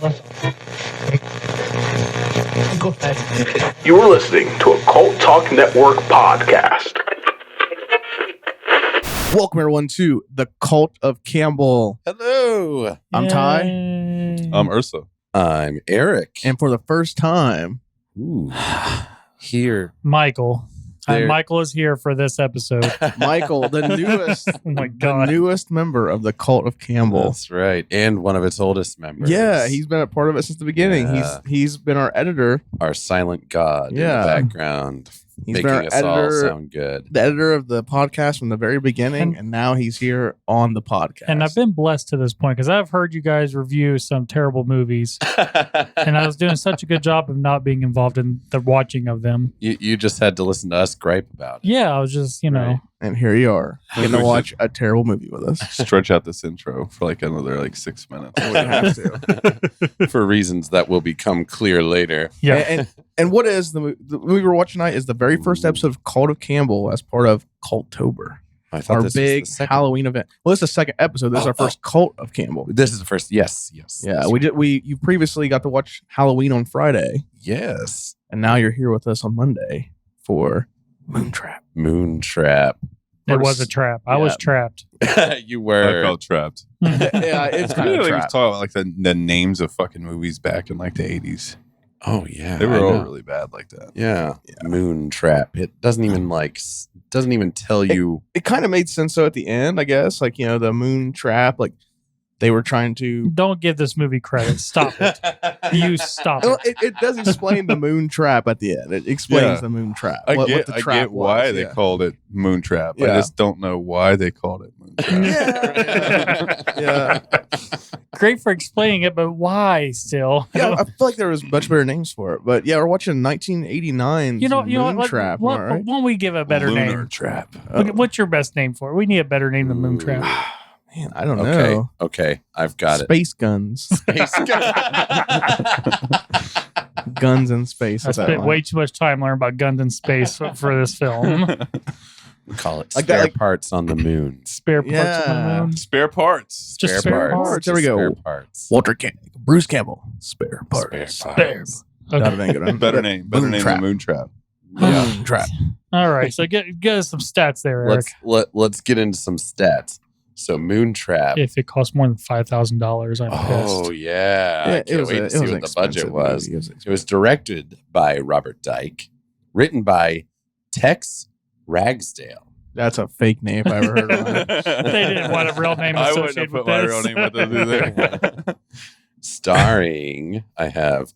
Go ahead. You're listening to a Cult Talk Network podcast. Welcome everyone to the Cult of Campbell. Hello. I'm Ty. I'm Ursa. I'm Eric. And for the first time, Here. Michael. There- Michael is here for this episode. Michael, the newest, Oh my God. newest member of the Cult of Campbell. That's right. And one of its oldest members. Yeah, he's been a part of it since the beginning. Yeah. He's been our editor, our silent god in Yeah. the background. He's making been our us all editor. sound good. the editor of the podcast from the very beginning, and now he's here on the podcast. And I've been blessed to this point because I've heard you guys review some terrible movies, and I was doing such a good job of not being involved in the watching of them. You just had to listen to us gripe about it. Yeah, I was just, you know, Right. and here you are, getting to watch a terrible movie with us. Stretch out this intro for like another 6 minutes. We have to. For reasons that will become clear later. yeah. And what is the movie we're watching tonight? Is the very first episode of Cult of Campbell as part of Culttober, I thought our this big was the second. Halloween event. Well, this is the second episode. This is our first Cult of Campbell. This is the first. Yes. Yeah, you previously got to watch Halloween on Friday, Yes. and now you're here with us on Monday for Moontrap. Moontrap. It was a trap. I was Yeah. trapped. You I were. felt trapped. Yeah, it's I kind feel of like we trap. talk about the names of fucking movies back in the 80s. Oh, yeah. They were I all know. really bad like that. Yeah. Moontrap. It doesn't even tell you. It kind of made sense though at the end, I guess. Like, you know, the Moontrap, like they were trying to. Don't give this movie credit. Stop it. You stop Well, it. it does explain the Moontrap at the end. It explains Yeah. the Moontrap. I what get the trap why was, they yeah. called it Moontrap. I Yeah. just don't know why they called it Moontrap. Yeah. Great for explaining it, but why still? Yeah, I feel like there was much better names for it. But yeah, we're watching 1989's You know what? Moontrap. Why Right? don't we give a better Lunar name? Trap. What's your best name for it? We need a better name than Moontrap. Man, I don't Okay. know. Okay. I've got it. Space guns. Guns in space. I What's that spent one? way too much time learning about guns in space for this film. We call it Like spare that, like- parts on the moon. Spare parts on Yeah. the moon. Spare parts. Just spare parts. There we go. Spare parts. Walter Koenig, Bruce Campbell, spare parts. Spare Spare. parts. That Okay. would be a good one. Better name. Better name than Moontrap. Yeah. Moontrap. All right. So get us some stats there, Eric. Let's get into some stats. So Moontrap. If it costs more than $5,000, I'm Oh pissed. yeah. I can't wait to see what the budget was. It was directed by Robert Dyke, written by Tex Ragsdale. That's a fake name if I ever heard of it. They didn't want a real name I wouldn't associated have put with my this. real name with this either. Starring, I have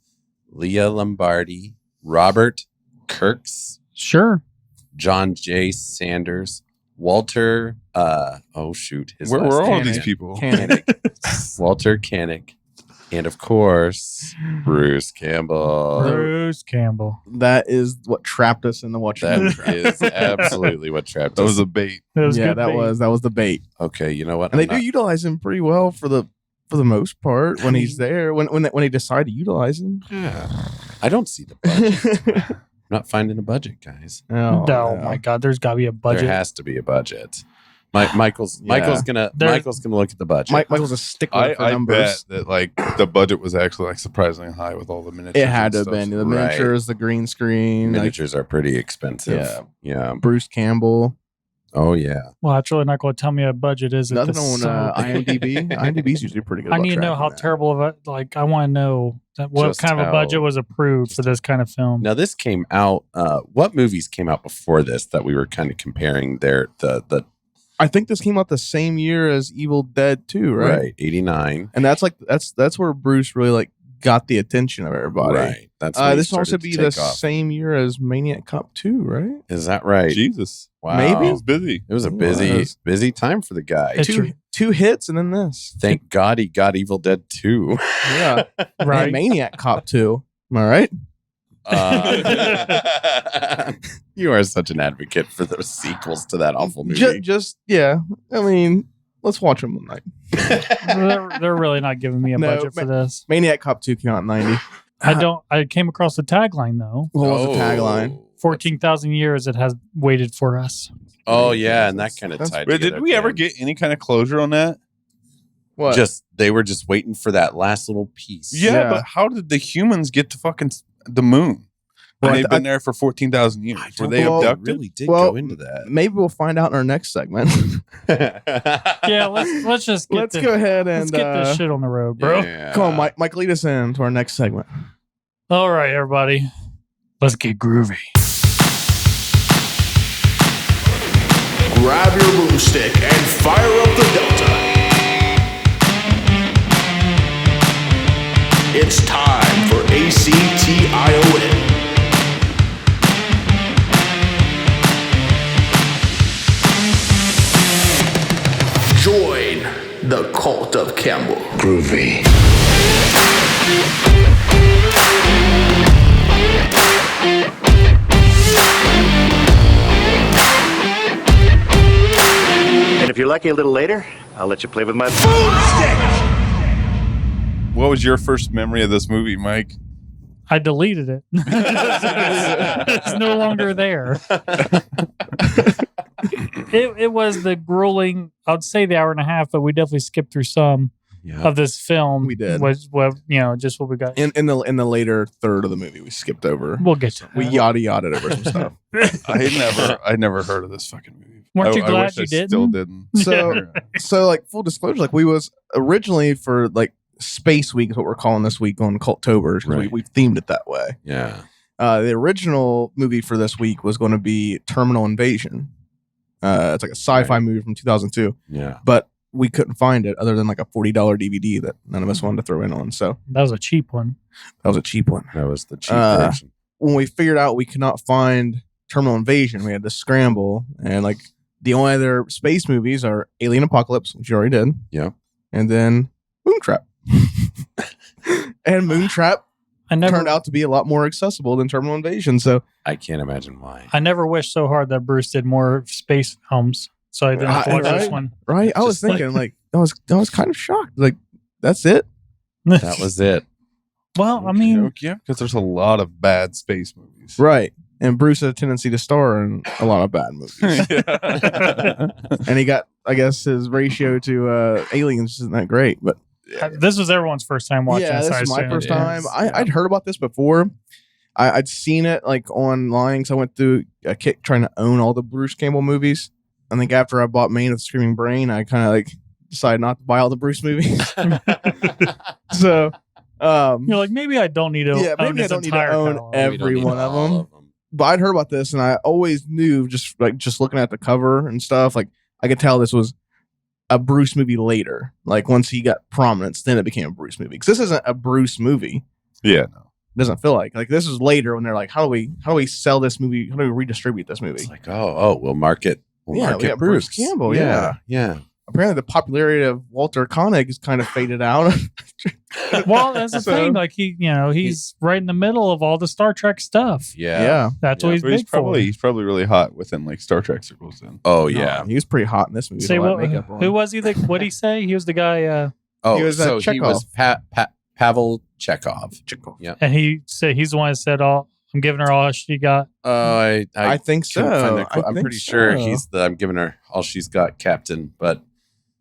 Leah Lombardi, Robert Kirks, Sure. John J. Sanders, Walter. His Where last were all name? of these people? Koenig. Walter Koenig, and of course Bruce Campbell. Bruce Campbell. That is what trapped us into watching. That is absolutely what trapped That us. was a bait. That was yeah, good that bait. was the bait, Okay, you know what? and they I'm do not- utilize him pretty well for the most part when he's there. When they decide to utilize him. Yeah. I don't see the budget. I'm not finding a budget, guys. Oh, Oh, yeah. my God. There's got to be a budget. There has to be a budget. Michael's Yeah. gonna There- look at the budget. Michael's a stickler for I numbers. bet that the budget was actually surprisingly high with all the miniatures. It had to and have been stuff. the Right. miniatures, the green screen, Miniatures are pretty expensive. Yeah. Yeah. Bruce Campbell. Oh yeah. Well, that's really not going to tell me a budget, is it? Nothing This on so- IMDb. IMDb's usually pretty good. I about need to know tracking how that. terrible of a, I want to know what Just kind of a how- budget was approved for this kind of film. Now this came out. What movies came out before this that we were kind of comparing? The I think this came out the same year as Evil Dead 2, right? 89. And that's where Bruce really got the attention of everybody. Right. That's when he This will also started be to the take off. same year as Maniac Cop 2, right? Is that right? Jesus. Wow. Maybe? He was busy. It was a It busy was. time for the guy. It's- Two hits and then this. Thank God he got Evil Dead 2. Yeah. Right. And Maniac Cop 2. Am I right? You are such an advocate for those sequels to that awful movie. Yeah. I mean, let's watch them one night. they're really not giving me a No, budget for this. Maniac Cop 2 came out in 90. I came across the tagline though. What was the tagline? 14,000 years it has waited for us. Oh yeah, and that kind of That's- tied Wait, together. did we ever again. get any kind of closure on that? What? They were just waiting for that last little piece. Yeah, but how did the humans get to fucking the moon? Well, They've been there for 14,000 years. Were they abducted? Really did go into that. Maybe we'll find out in our next segment. Yeah, let's just get go ahead and let's get this shit on the road, bro. Yeah. Come on, Mike, lead us in to our next segment. All right, everybody, let's get groovy. Grab your boomstick and fire up the Delta. It's time for ACTION. Join the cult of Campbell. Groovy. And if you're lucky a little later, I'll let you play with my boomstick. What was your first memory of this movie, Mike? I deleted it. It's no longer there. It was the grueling, I'd say the hour and a half, but we definitely skipped through some of this film. We did. Was just what we got. In the later third of the movie, we skipped over. We'll get to We that. yada over some stuff. I never heard of this fucking movie. Weren't you I glad wish you I didn't? Still didn't. So like full disclosure, like we was originally for like Space Week is what we're calling this week on Cultober because Right. we themed it that way. Yeah. The original movie for this week was going to be Terminal Invasion. It's like a sci-fi movie from 2002, Yeah. but we couldn't find it other than like a $40 DVD that none of us wanted to throw in on. So That was a cheap one. that was a cheap one. That was the cheap version. When we figured out we could not find Terminal Invasion, we had to scramble, and like the only other space movies are Alien Apocalypse, which you already did. Yeah. And then Moontrap. And Moontrap turned out to be a lot more accessible than Terminal Invasion. So I can't imagine why. I never wished so hard that Bruce did more space films, so I didn't have to watch this one. Right? I was Just like- thinking like I was kind of shocked. Like, that's it? That was it. Well, I mean, yeah, because there's a lot of bad space movies. Right. And Bruce had a tendency to star in a lot of bad movies. And he got, I guess, his ratio to Aliens isn't that great. But this was everyone's first time watching. yeah, this, this I is my assume. first Yeah. time. I'd heard about this before. I'd seen it like online because I went through a kick trying to own all the Bruce Campbell movies. I think after I bought Man of the Screaming Brain, I kind of like decided not to buy all the Bruce movies. So You're like, maybe I don't need to yeah, own maybe I this don't need to entire own catalog. We don't every need one of all them. But I'd heard about this, and I always knew just looking at the cover and stuff, like I could tell this was a Bruce movie later. Like once he got prominence, then it became a Bruce movie. Because this isn't a Bruce movie. Yeah, no. It doesn't feel like this is later when they're like, how do we sell this movie? How do we redistribute this movie? It's like, we'll market. We'll Yeah, we market got Bruce Campbell, Yeah. Apparently, the popularity of Walter Koenig has kind of faded out. Well, that's the thing. Like he's right in the middle of all the Star Trek stuff. Yeah. That's what he's But big for. he's probably really hot within like Star Trek circles. Then. Oh yeah. He was pretty hot in this movie. Say with all what? that makeup on. Who was he? What did he say? He was the guy. Oh, He was, so he Chekhov. was Pavel Chekhov. Yeah. And he said he's the one that said, "All I'm giving her all she got." I think so. couldn't find that quote. I I'm think pretty sure so. he's I'm giving her all she's got, Captain. But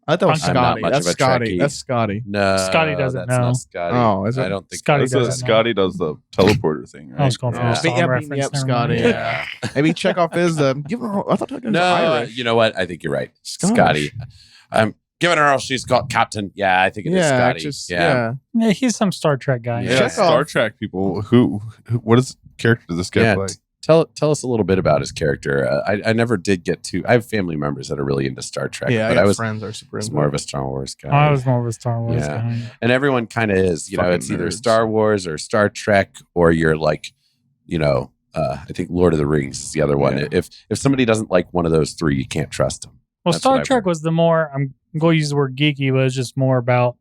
I thought it was I'm not Scotty. much That's of a Scotty. Trekkie. That's Scotty. no, Scotty doesn't that's know. Not Scotty. Oh, is it? I don't think Scotty so. doesn't know. Scotty does the teleporter thing, right? I was going for Yeah. a song Yeah, reference. yep, never Scotty. mind. Yeah. Maybe Chekhov is the. I thought that was No, Irish. you know what? I think you're right. Scottish. Scotty. I'm giving her all she's got, Captain. Yeah, I think it is Scotty. yeah. Yeah, he's some Star Trek guy. Yeah, Chekhov. Star Trek people. Who what is character does this guy Yeah, play? Tell us a little bit about his character. I never did get to. I have family members that are really into Star Trek, Yeah, but I I was friends are super into more it. of a Star Wars guy. I was more of a Star Wars Yeah. guy. And everyone kind of is. You know, Fucking it's either nerds. Star Wars or Star Trek, or you're like, I think Lord of the Rings is the other one. Yeah. If somebody doesn't like one of those three, you can't trust them. Well, That's Star what I've Trek heard. was the more, I'm going to use the word geeky, but it's just more about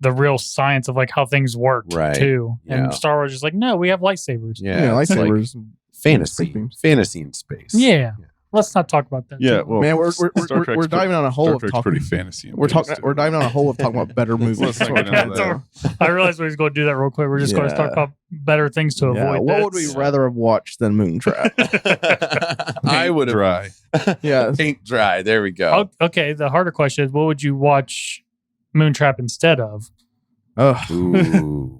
the real science of like how things worked Right. too. Yeah. And Star Wars is like, no, we have lightsabers. Yeah, it's like lightsabers. fantasy beams. in space. Yeah. Let's not talk about that. Yeah, too. well, Man, we're Star Trek's we're diving on a hole Star of Trek's talking. pretty fantasy. We're diving on a hole of talking about better movies. Let's not get into that. I realized we was going to do that real quick. We're just going to talk Yeah. about better things to Yeah, avoid. what that. would we rather have watched than Moontrap? I would have dry. Yeah, paint dry. There we go. Okay, the harder question is, what would you watch Moontrap instead of. Oh, Ooh.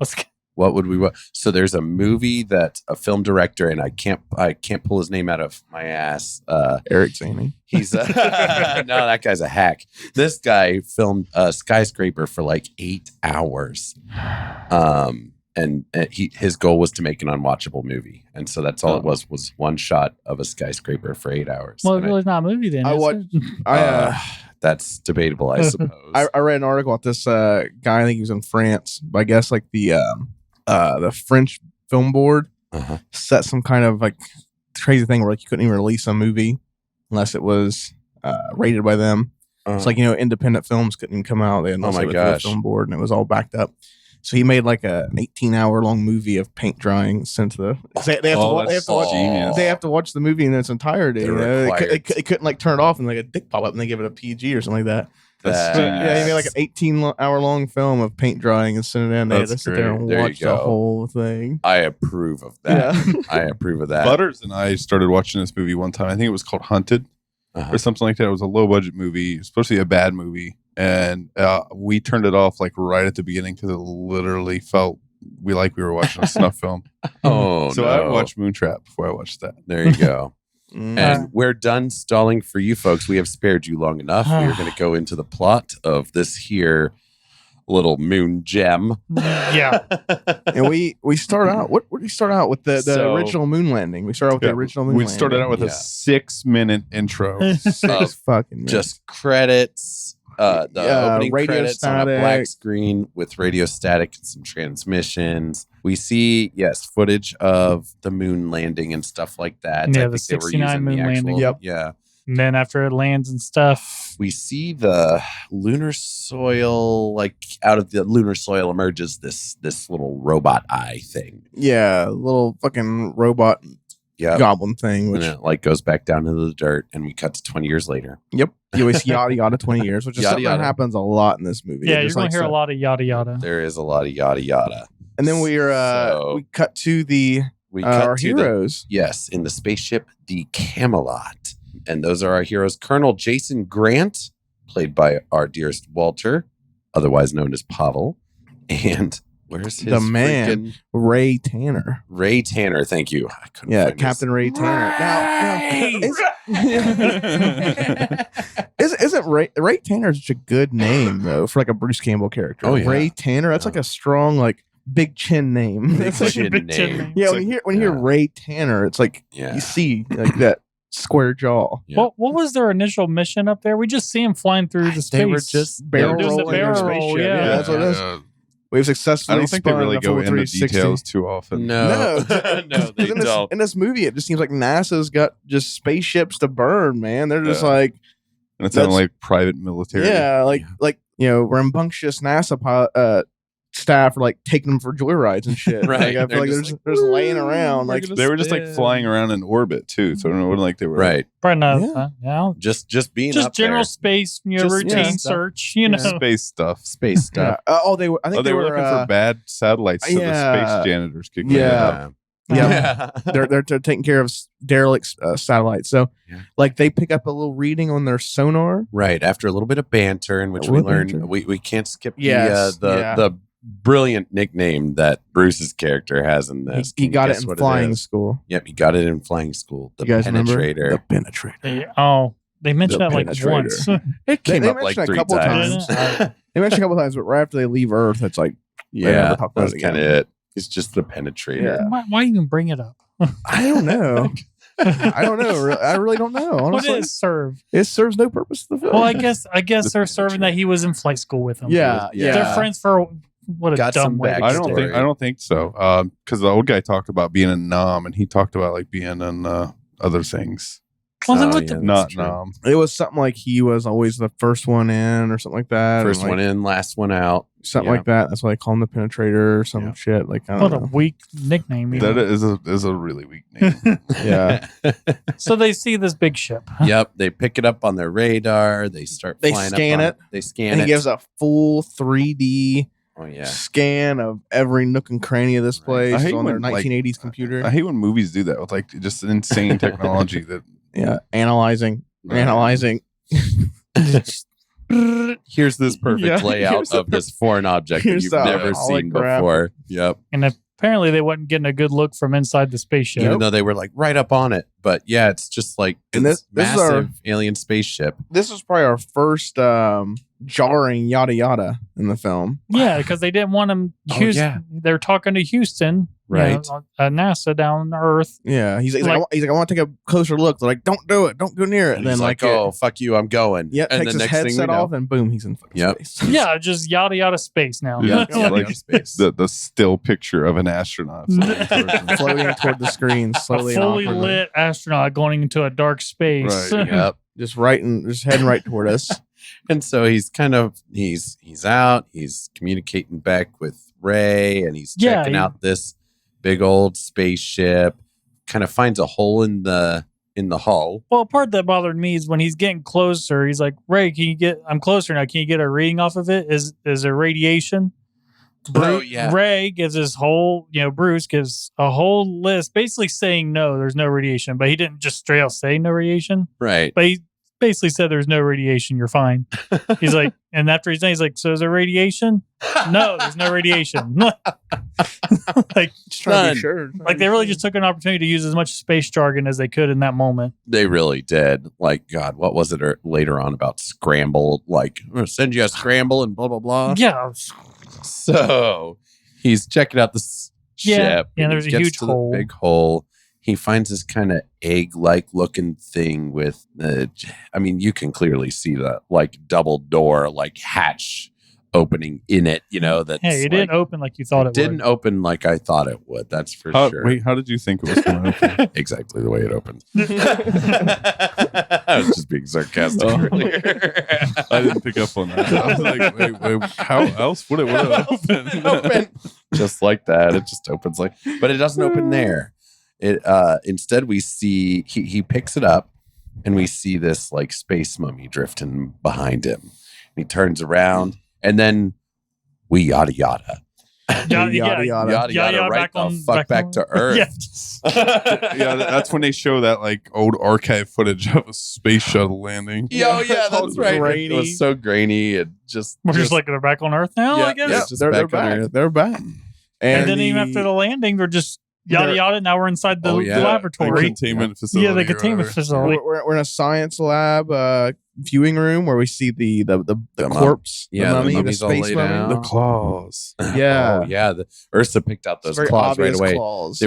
What would we watch? So there's a movie that a film director, and I can't pull his name out of my ass. Eric Zaney. He's no, that guy's a hack. This guy filmed a Skyscraper for like 8 hours. And his goal was to make an unwatchable movie, and so that's all it was one shot of a skyscraper for 8 hours. Well, it's really not a movie then. That's debatable, I suppose. I read an article about this guy. I think he was in France, but I guess like the French film board set some kind of like crazy thing where like you couldn't even release a movie unless it was rated by them. It's like, independent films couldn't even come out. They had the film board, and it was all backed up. So he made like an 18-hour long movie of paint drying sent to the. They have to watch the movie in its entirety. They couldn't like turn it off and like a dick pop up and they give it a PG or something like that. He made like an 18-hour long film of paint drying and sent it in. They had to sit there and watch the whole thing. I approve of that. Yeah. I approve of that. Butters and I started watching this movie one time. I think it was called Hunted or something like that. It was a low budget movie. It was supposed to be a bad movie. And we turned it off like right at the beginning because it literally felt we were watching a snuff film. So I watched Moontrap before I watched that. There you go. And we're done stalling for you folks. We have spared you long enough. We're going to go into the plot of this here little moon gem. Yeah. And we start out. What did we start out with the original moon landing? We started out with the original moon landing. We started out with a 6-minute intro. 6 fucking minutes. Just credits. The opening credits on a black screen with radio static and some transmissions. We see, footage of the moon landing and stuff like that. Yeah, the 69 moon landing. Yep. Yeah. And then after it lands and stuff, we see the lunar soil, like out of the lunar soil emerges this little robot eye thing. Yeah, little fucking robot goblin thing, which and it like goes back down into the dirt, and we cut to 20 years later. Yep, you always yada yada 20 years, which is something that happens a lot in this movie. Yeah, you're gonna hear a lot of yada yada. There is a lot of yada yada, and then we cut to our heroes. In the spaceship, the Camelot, and those are our heroes: Colonel Jason Grant, played by our dearest Walter, otherwise known as Pavel, and where's his man, Ray Tanner? Ray Tanner, thank you. I couldn't find Captain Ray Tanner. Isn't Ray Tanner such a good name though for like a Bruce Campbell character? Oh, yeah. Ray Tanner. That's like a strong like big chin name. Big chin name. Yeah, when you hear Ray Tanner, it's like you see like that square jaw. Yeah. What was their initial mission up there? We just see him flying through the space. They were just barrel rolling their spaceship. Yeah, that's what it is. We've successfully. I don't think they really go into details too often. No, they don't. In this movie, it just seems like NASA's got just spaceships to burn. Man, they're just like, and it's not like private military. Yeah, like rambunctious NASA staff are like taking them for joyrides and shit. Right, like, I feel like they're just laying around. Like they were just like flying around in orbit too. So I don't know what like they were. Right, probably not. Just being just up general there. space, routine search. Space stuff. They were. I think they were looking for bad satellites, so the space janitors could get up. Yeah, they're taking care of derelict satellites. So, like, they pick up a little reading on their sonar. Right after a little bit of banter, in which we learn we can't skip the brilliant nickname that Bruce's character has in this. He got it in flying school. Yep, he got it in flying school. The Penetrator. The Penetrator. They mentioned that like once. It came up like 3 times. They mentioned a couple times, but right after they leave Earth, it's like that's kind of it. It's just the Penetrator. Yeah. Why even bring it up? I don't know. I really don't know. Honestly. What did it serve? It serves no purpose to the film. Well, I guess they're serving that he was in flight school with him. Yeah. They're friends for what a dumb way. I don't think so. Because the old guy talked about being in Nam, and he talked about like being in other things. Well, then not Nam. It was something like he was always the first one in, or something like that. First one in, last one out. Something like that. That's why they call him the Penetrator or some shit. Like, I don't know. A weak nickname. That is a really weak name. Yeah. So they see this big ship. Yep. They pick it up on their radar. They start flying scan up it. They scan and it. He gives a full 3D scan of every nook and cranny of this place on their 1980s computer. I hate when movies do that with like just insane technology that analyzing. Here's this perfect Yeah, layout here's the of this foreign object that here's you've the never seen hologram. before. Yep. And apparently they wasn't getting a good look from inside the spaceship. Even though they were like right up on it. But yeah, it's just like And this this is our- massive alien spaceship. This was probably our first jarring yada yada in the film. Yeah, because they didn't want him. Oh, Houston, yeah. They're talking to Houston, Right. NASA down on Earth. Yeah, he's like, Like- I want to take a closer look. They're like, don't do it, don't go near it. And And then he's like, oh, fuck you, I'm going. yeah, and takes the his next thing we headset know, off, and boom, he's in fucking Yep. space. Yeah, just yada yada space now. Yeah, Yeah, it's like space. the still picture of an astronaut floating towards him. floating toward the screen A slowly, and fully awkwardly. lit astronaut going into a dark space. Right, Yep. just heading right toward us. And so he's kind of he's out, he's communicating back with Ray, and he's Yeah, checking he- out this big old spaceship, kind of finds a hole in the hull. Well, part that bothered me is when he's getting closer, he's like, Ray, I'm closer now. Can you get a reading off of it? Is there radiation? Oh, yeah. Ray gives his whole, Bruce gives a whole list basically saying no, there's no radiation. But he didn't just straight out say no radiation. Right. But he basically said there's no radiation, you're fine. He's like, and after he's done, he's like, so is there radiation? No, there's no radiation. like, Just trying to None. be sure. like they really just took an opportunity to use as much space jargon as they could in that moment. They really did. Like, God, what was it later on about scramble? Like, I'm going to send you a scramble and blah, blah, blah. Yeah. So he's checking out the Yeah, ship. yeah, and there's he a gets huge to the hole. big hole. He finds this kind of egg-like looking thing with, you can clearly see the like double door, like hatch opening in it. That's Hey, it didn't open like you thought it didn't would. open like I thought it would. That's for sure. Wait, how did you think it was going to open? Exactly the way it opened. I was just being sarcastic Oh. earlier. I didn't pick up on that. I was like, wait, how else would it have opened? Open. Just like that. It just opens but it doesn't open there. It instead we see he picks it up and we see this like space mummy drifting behind him. He turns around and then we yada yada. Yada, Yada, yada. yada. Yada right the fuck back to Earth. Yeah. Yeah, that's when they show that like old archive footage of a space shuttle landing. Yeah, that's All right. grainy. It was so grainy. It just We're just like, they're back on Earth now, Yeah, I guess. Yeah, just they're back on back. Earth. They're back. And then even after the landing, they're just yada They're- yada. Now we're inside the Oh, yeah. The laboratory. containment facility. Yeah, the or containment whatever. facility. we're in a science lab viewing room where we see the The corpse, yeah, the the mummy, the mummy's all space laid mummy. out. The claws. Yeah. Oh, yeah. The Ursa picked out It's those very claws right obvious away. claws.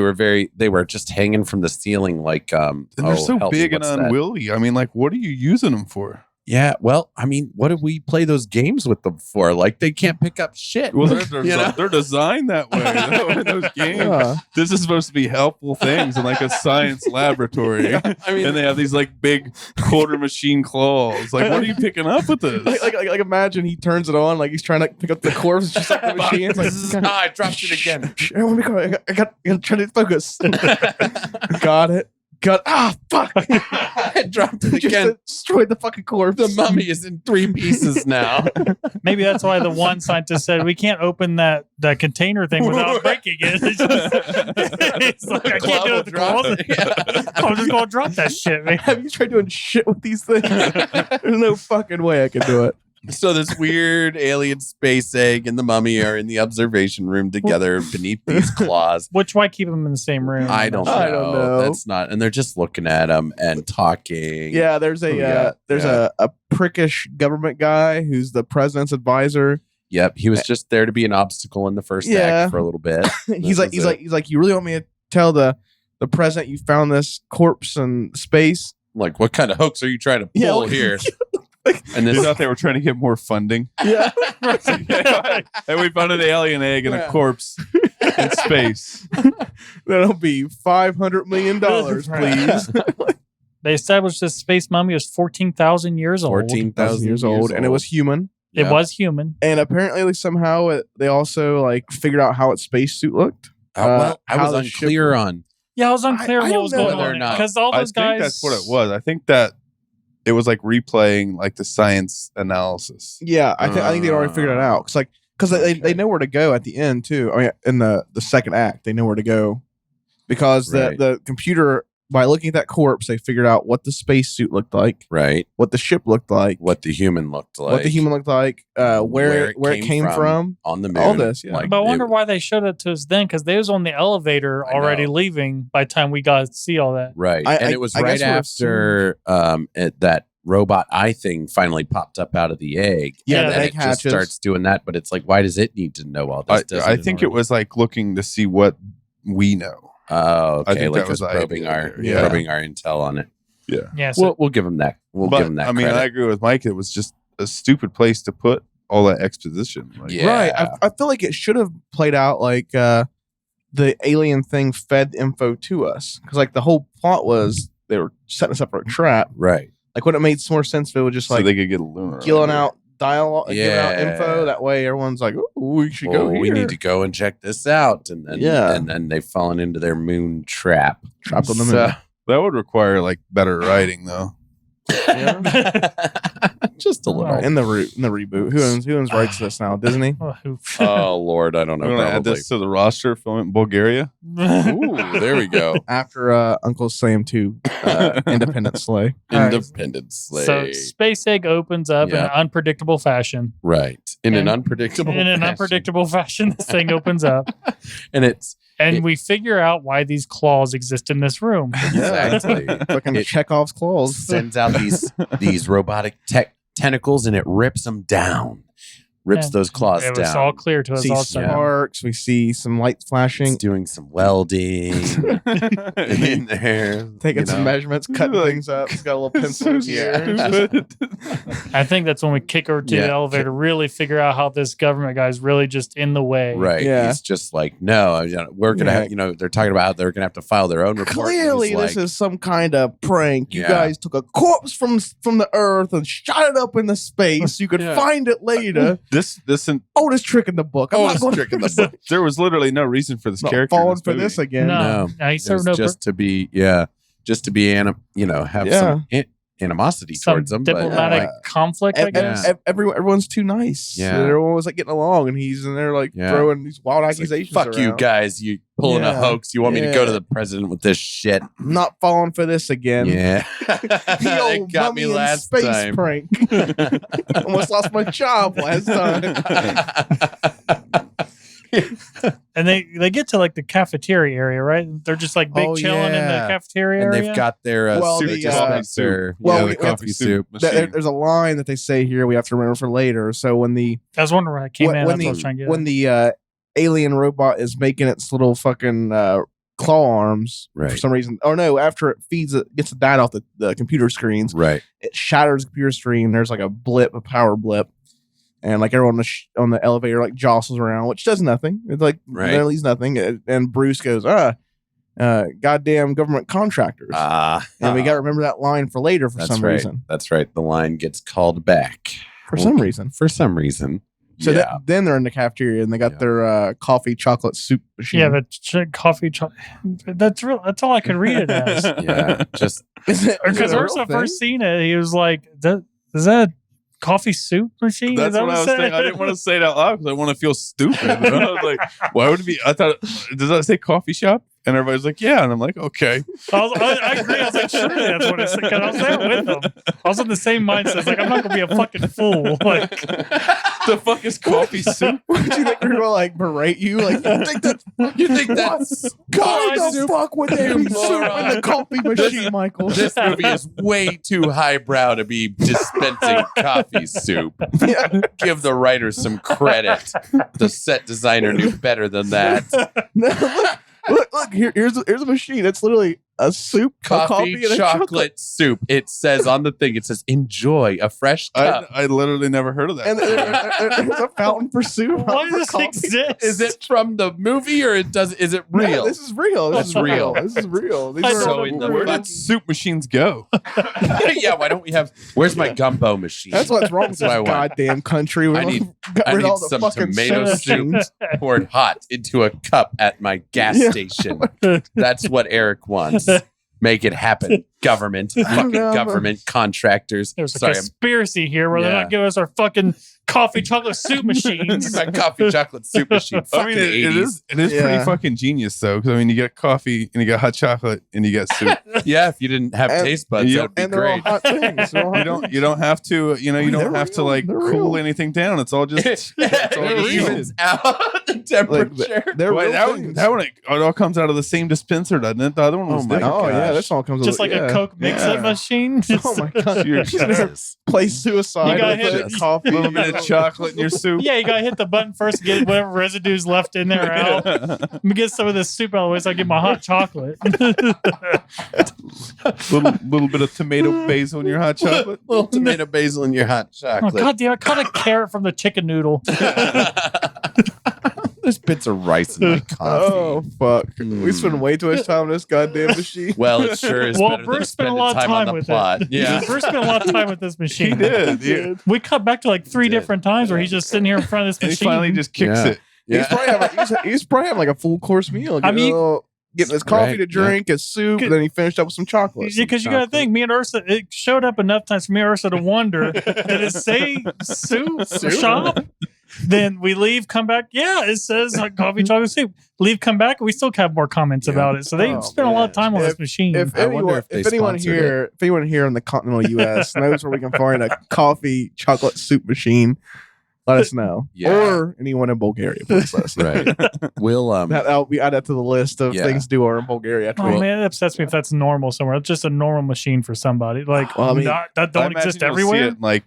They were just hanging from the ceiling like And they're so help me, big and what's that? unwieldy. I mean, like, what are you using them for? Yeah, well, what do we play those games with them for? Like they can't pick up shit. Well, they're, You know? they're designed that way. In those games. Yeah. This is supposed to be helpful things in like a science laboratory. I mean, And they have these like big quarter machine claws. Like, what are you picking up with this? like imagine he turns it on like he's trying to pick up the corpse, it's just like the machine. It's like, I dropped it again. I want to go. I got trying to focus. Got it. Fuck! I dropped it Just again. destroyed the fucking corpse. The mummy is in 3 pieces now. Maybe that's why the one scientist said we can't open that container thing without breaking it. It's like, I can't do it with the Drop claws. it. I'm just gonna drop that shit, man. Have you tried doing shit with these things? There's no fucking way I can do it. So this weird alien space egg and the mummy are in the observation room together beneath these claws. Which why keep them in the same room? I don't know. That's not, and they're just looking at him and talking. Yeah, there's a a prickish government guy who's the president's advisor. Yep. He was just there to be an obstacle in the first Yeah. act for a little bit. he's like, you really want me to tell the president you found this corpse in space? Like, what kind of hoax are you trying to pull Yeah, here? And They this, thought they were trying to get more funding. Yeah. And we found an alien egg and a corpse in space. That'll be $500 million, please. They established this space mummy was 14,000 years old. 14,000 years old, and it was human. It Yeah. was human. And apparently, somehow, they also like figured out how its spacesuit looked. I how was the ship unclear worked. on. Yeah, I was unclear I what don't was know going whether or on not- because all I those think guys. that's what it was. I think that it was like replaying like the science analysis. Yeah, I think they already figured it out. Because they know where to go at the end too. I mean, in the second act, they know where to go because Right. the computer by looking at that corpse, they figured out what the spacesuit looked like, Right. what the ship looked like, What the human looked like. where it came from, on the moon. all this, yeah. But I wonder why they showed it to us then, because they was on the elevator I already know. leaving by the time we got to see all that. Right. I- And I- it was I right guess we're after that robot eye thing finally popped up out of the egg. Yeah, and the then egg it just hatches. starts doing that. But it's like, why does it need to know all this? Doesn't I think it was like looking to see what we know. Oh, I okay. think Like that was us the probing idea. our Yeah. probing our intel on it. Yeah. So We'll give them that. We'll give them that. I mean, credit. I agree with Mike. It was just a stupid place to put all that exposition. Like, Yeah. Right. I feel like it should have played out like the alien thing fed info to us. Because like the whole plot was they were setting us up for a trap. Right. Like would it made more sense if it was just so like they could get a lunar. killing out dialogue, giving out Yeah. info. That way everyone's like, oh, we should go Well, here. we need to go and check this out, and then Yeah. and then they've fallen into their moon trap. Trapped on the moon. So- That would require like better writing, though. Just a little. In the reboot. Who owns rights to this now? Disney? Oh Lord, I don't We're know. gonna add Probably. this to the roster. Film it in Bulgaria. Ooh, there we go. After Uncle Sam 2, Independence Slay. All right. Independence Slay. So Space Egg opens up in Yeah. an unpredictable fashion. Right. In an And- unpredictable In an fashion. unpredictable fashion, this thing opens up. And it's And we figure out why these claws exist in this room. exactly Fucking It- Chekhov's claws. sends out these robotic tentacles and it rips them down. Rips Yeah. those claws It was down. all clear to us See all the time. sparks. We see some lights flashing. It's doing some welding in there. Taking you some know. measurements, cutting Like- things up. It's got a little pencil So in here. stupid. I think that's when we kick her to Yeah. the elevator, really figure out how this government guy's really just in the way. Right. Yeah. He's just like, no, we're going to Yeah. have, they're talking about how they're going to have to file their own report. and he's Clearly, like, this is some kind of prank. You Yeah. guys took a corpse from the earth and shot it up into space. You could Yeah. find it later. this Oldest trick in the book. I'm not going trick in the book. there was literally no reason for this not character. in falling this for movie. this again. No, he It was served no just to be, have Yeah. some animosity some towards them. But diplomatic like, conflict, I Ev- guess. everyone's too nice. Yeah. And everyone was like getting along, and he's in there like Yeah. throwing these wild it's like, accusations. fuck you around. guys, you pulling a Yeah. hoax. You want me to go Yeah. to the president with this shit? I'm not falling for this again. Yeah. The old It got me mummy in last space time. prank. Almost lost my job last time. And they get to like the cafeteria area, right? They're just like big Oh, chilling in the yeah. cafeteria And area. they've got their Well, soup the, dispenser. well, yeah, we- the coffee soup. There's a line that they say here we have to remember for later. So when the I was wondering where that came in. when That's the what I was trying to get when at. the alien robot is making its little fucking claw arms for Right. some reason. Oh no! After it feeds it, gets the data off the computer screens, Right. it shatters the computer screen. There's like a blip, a power blip, and like everyone on the elevator like jostles around, which does nothing. It's like Right. literally nothing. And Bruce goes, goddamn government contractors. And we got to remember that line for later for That's some right. reason. That's right. The line gets called back. For some reason. For some reason. So yeah. then they're in the cafeteria and they got Yeah. their coffee chocolate soup machine. Yeah, the coffee. That's real. That's all I could read it as. Yeah. Just Is it- is Because it a Ursa real thing? first seen it, he was like, "Is that a coffee soup machine?" That's Is that what I was it saying. I didn't want to say it out loud because I want to feel stupid. I was like, why would it be? I thought, does that say coffee shop? And everybody's like, yeah. And I'm like, okay. I agree. I was like, surely that's what it's. Because I was there with them. I was in the same mindset. It's like, I'm not gonna be a fucking fool. Like, The fuck is coffee soup? What do you think we're gonna like berate you? Like you think that's God, why the fuck would there be soup in the coffee machine, Michael? this movie is way too highbrow to be dispensing coffee soup. Yeah. Give the writers some credit. The set designer knew better than that. No, look, here's a machine. It's literally a soup, a Coffee, and a chocolate soup. It says on the thing, it says, enjoy a fresh cup. I literally never heard of that. And there's a fountain for soup. why for does this coffee. exist? Is it from the movie or is it real? No, this is real. This is real. This is real. These I are don't So know in the Where fuck- did soup machines go? Yeah, why don't we have? Where's my gumbo machine? That's what's wrong with That's what I this want. goddamn country. We I need- got I rid of need all the some fucking tomato soda soup. machines. Poured hot into a cup at my gas Yeah. station. That's what Eric wants. Make it happen. Government, fucking No, but- government contractors. There's a Sorry, conspiracy here where they're Yeah. not giving us our fucking coffee chocolate soup machines. My coffee chocolate soup machine. Fuck I mean, the it 80s. is pretty Yeah. fucking genius though, because I mean, you get coffee and you got hot chocolate and you got soup. Yeah, if you didn't have And- taste buds, that'd be And they're all great. hot things. They're all hot things. You don't have to, you They're don't have to real. like They're cool real. anything down. It's all just it's all It just evens out the temperature. They're Wait, real things. it all comes out of the same dispenser, doesn't it? The other one was Oh my different. Oh yeah, gosh. this all comes Just like yeah. a Coke mix-up Yeah. machine. Oh my god, You're you never play suicide. You gotta with hit the it. coffee. A little bit of chocolate in your soup. Yeah, you gotta hit the button first to get whatever residue's left in there out. Let me get some of this soup out of the way so I get my hot chocolate. little bit of tomato basil in your hot chocolate. Little tomato basil in your hot Oh, chocolate. God damn, I caught a carrot from the chicken noodle. There's bits of rice in my coffee. Oh fuck! We spend way too much time on this goddamn machine. Well, it sure is Well, better than Bruce spent a spending lot of time on time the with plot. it. Yeah. Bruce spent a lot of time with this machine. He did. Yeah. We cut back to like three did. different times where he's just sitting here in front of this And he machine. finally just kicks Yeah. it. He's probably having like a full course meal. I mean- Getting his coffee Right, to drink, his soup, and then he finished up with some chocolate. Because you got to think, me and Ursa, it showed up enough times for me and Ursa to wonder, did it say soup shop? Then we leave, come back. Yeah, it says coffee, chocolate, soup. Leave, come back. We still have more comments about it. So they Oh, spent a lot of time on this If- machine. If I wonder anyone, if they sponsored if anyone here in the continental U.S. knows where we can find a coffee chocolate soup machine, let us know. Yeah. Or anyone in Bulgaria, please let us know. Right. We'll We add that to the list of Yeah. things to do in Bulgaria. After Oh we, man, it upsets me if that's normal somewhere. It's just a normal machine for somebody. Like Well, I mean, that I don't imagine exist you'll see everywhere. it in, like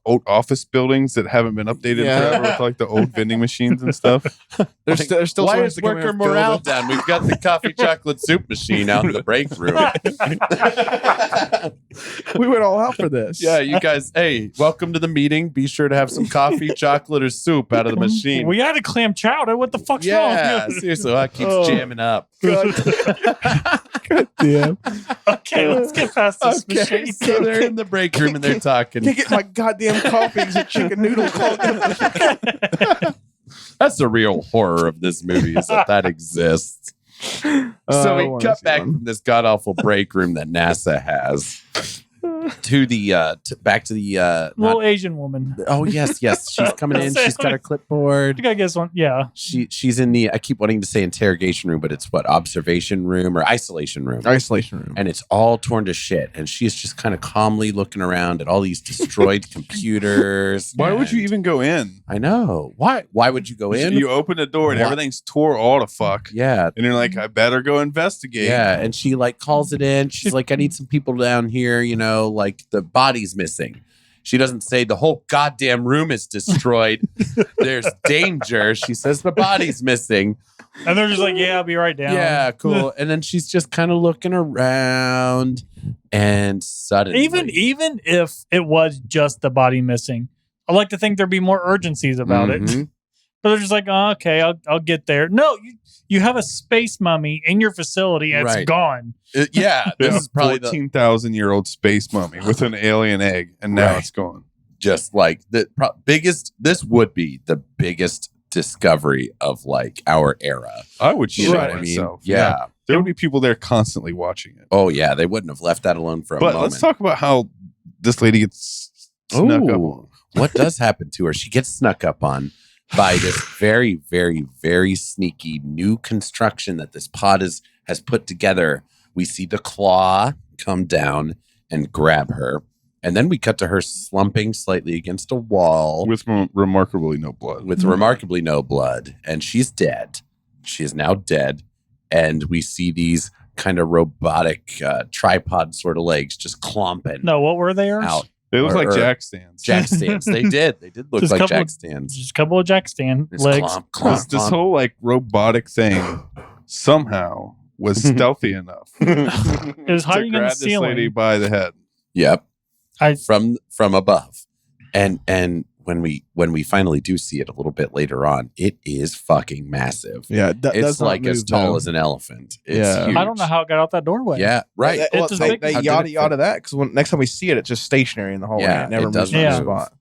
old office buildings that haven't been updated Yeah. forever with like the old vending machines and stuff. there's still Why someone is to come worker here and fill morale the- down? We've got the coffee chocolate soup machine out in the break room. We went all out for this. Yeah, you guys, hey, welcome to the meeting. Be sure to have some coffee, chocolate, or soup out of the machine. We had a clam chowder. What the fuck's Yeah, wrong? seriously, that keeps Oh. jamming up. God damn. Okay, let's get past this Okay, machine. so they're in the break room and they're talking. Can't get my goddamn coffee because a chicken noodle called. That's the real horror of this movie is that exists. So I we wanna cut see back one. from this god awful break room that NASA has to the back to the Little Asian woman. oh yes she's coming in, she's got her clipboard. You gotta guess one. Yeah. She's in the, I keep wanting to say interrogation room, but it's what, observation room or isolation room. Isolation room. And it's all torn to shit. And she's just kind of calmly looking around at all these destroyed computers. Why would you And- even go in? I know. Why would you go in? You open the door and What? everything's tore all to fuck. Yeah. And you're like, I better go investigate. Yeah. And she like calls it in. She's like, I need some people down here, like the body's missing. She doesn't say the whole goddamn room is destroyed. There's danger. She says the body's missing. And they're just like, yeah, I'll be right down. Yeah, cool. And then she's just kind of looking around, and suddenly, Even if it was just the body missing, I like to think there'd be more urgencies about it. Mhm. But they're just like, oh, okay, I'll get there. No, you have a space mummy in your facility and Right. it's gone. Yeah, this is probably 14,000-year-old space mummy with an alien egg, and now Right. it's gone. just like the biggest. This would be the biggest discovery of like our era. I would You shit know what I mean? myself. Yeah. There would be people there constantly watching it. Oh yeah, they wouldn't have left that alone for a But moment. let's talk about how this lady gets snuck up Ooh, on. what does happen to her? She gets snuck up on by this very, very, very sneaky new construction that this pod has put together. We see the claw come down and grab her. And then we cut to her slumping slightly against a wall With remarkably no blood. with remarkably no blood. And she's dead. She is now dead. And we see these kind of robotic tripod sort of legs just clomping No, what were theirs? out. They look like or- jack stands. Jack stands. They did. They did look Just a like couple jack of- stands. Just a couple of jack stand It's legs. clomp, clomp, This clomp. whole like robotic thing somehow was stealthy enough It was to hiding in the grab this lady ceiling. by the head. Yep. I- From above. And when we finally do see it a little bit later on, it is fucking massive. Yeah, It's like as tall as an elephant. It's Yeah. huge. I don't know how it got out that doorway. Yeah, right. Right. Well, It's as they big- they How did yada it yada fit? that because next time we see it, it's just stationary in the hallway. Yeah, it never it moves doesn't from the move. spot.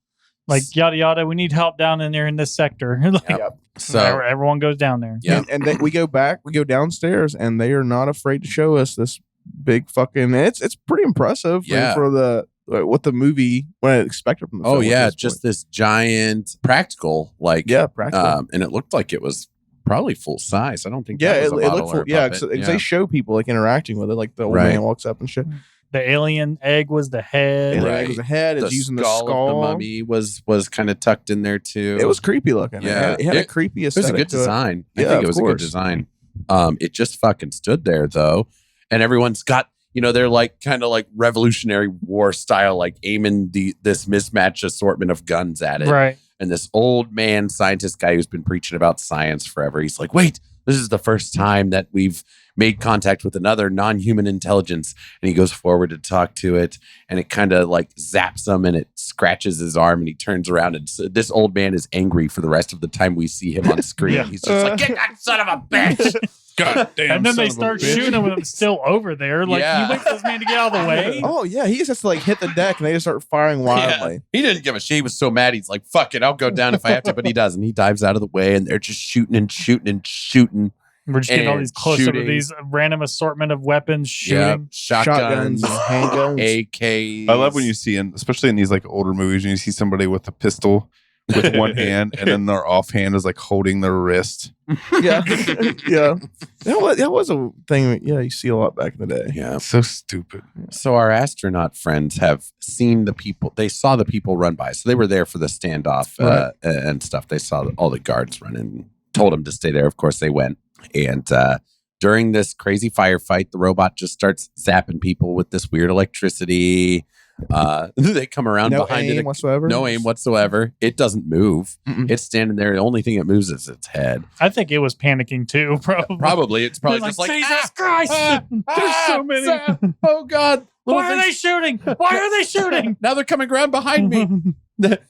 Like yada yada. We need help down in there in this sector. Like, Yep. So everyone goes down there. yeah. And then we go back, we go downstairs, and they are not afraid to show us this big fucking. It's pretty impressive Yeah. for the what the movie what I expected from the film. Oh at yeah, this just point. this giant practical, like practical. and it looked like it was probably full size. I don't think Yeah, that it was a model looked or full. a Yeah, puppet. because they show people like interacting with it. Like the old Right. man walks up and shit. The alien egg was the head. And Right. it was a head. It's using the skull. of the mummy was kind of tucked in there too. It was creepy looking. Yeah. It had a creepy It was a aesthetic. good to it. design. I Yeah, think it of was a good course. design. It just fucking stood there though, and everyone's got, you know, they're like kind of like Revolutionary War style, like aiming this mismatched assortment of guns at it. Right. And this old man scientist guy who's been preaching about science forever, he's like, wait, this is the first time that we've made contact with another non-human intelligence. And he goes forward to talk to it, and it kind of like zaps him and it scratches his arm, and he turns around, and this old man is angry for the rest of the time we see him on screen. Yeah. He's just like, get that son of a bitch. God damn. And then they son of a start bitch. shooting him with him still over there. Like, Yeah. you wait for this man to get out of the way. Oh yeah, he just has to like hit the deck and they just start firing wildly. Yeah. He didn't give a shit. He was so mad. He's like, fuck it, I'll go down if I have to. But he doesn't. He dives out of the way, and they're just shooting and shooting and shooting. We're just getting all And these close up of shooting. these random assortment of weapons shooting. Shotguns, handguns. AKs. I love when you see, especially in these like older movies, and you see somebody with a pistol with one hand, and then their offhand is like holding their wrist. Yeah, yeah. That was a thing. Yeah, you see a lot back in the day. Yeah. So stupid. So our astronaut friends have seen the people. They saw the people run by. So they were there for the standoff Right. and stuff. They saw all the guards running. Told them to stay there. Of course, they went. And during this crazy firefight, the robot just starts zapping people with this weird electricity. They come around No behind aim it. whatsoever. No aim whatsoever. It doesn't move. Mm-mm. It's standing there. The only thing that moves is its head. I think it was panicking too, probably. Probably. It's probably They're just like, Jesus Christ! There's so many. Oh, God. Little Why are they things- shooting? Why are they shooting? Now they're coming around behind me.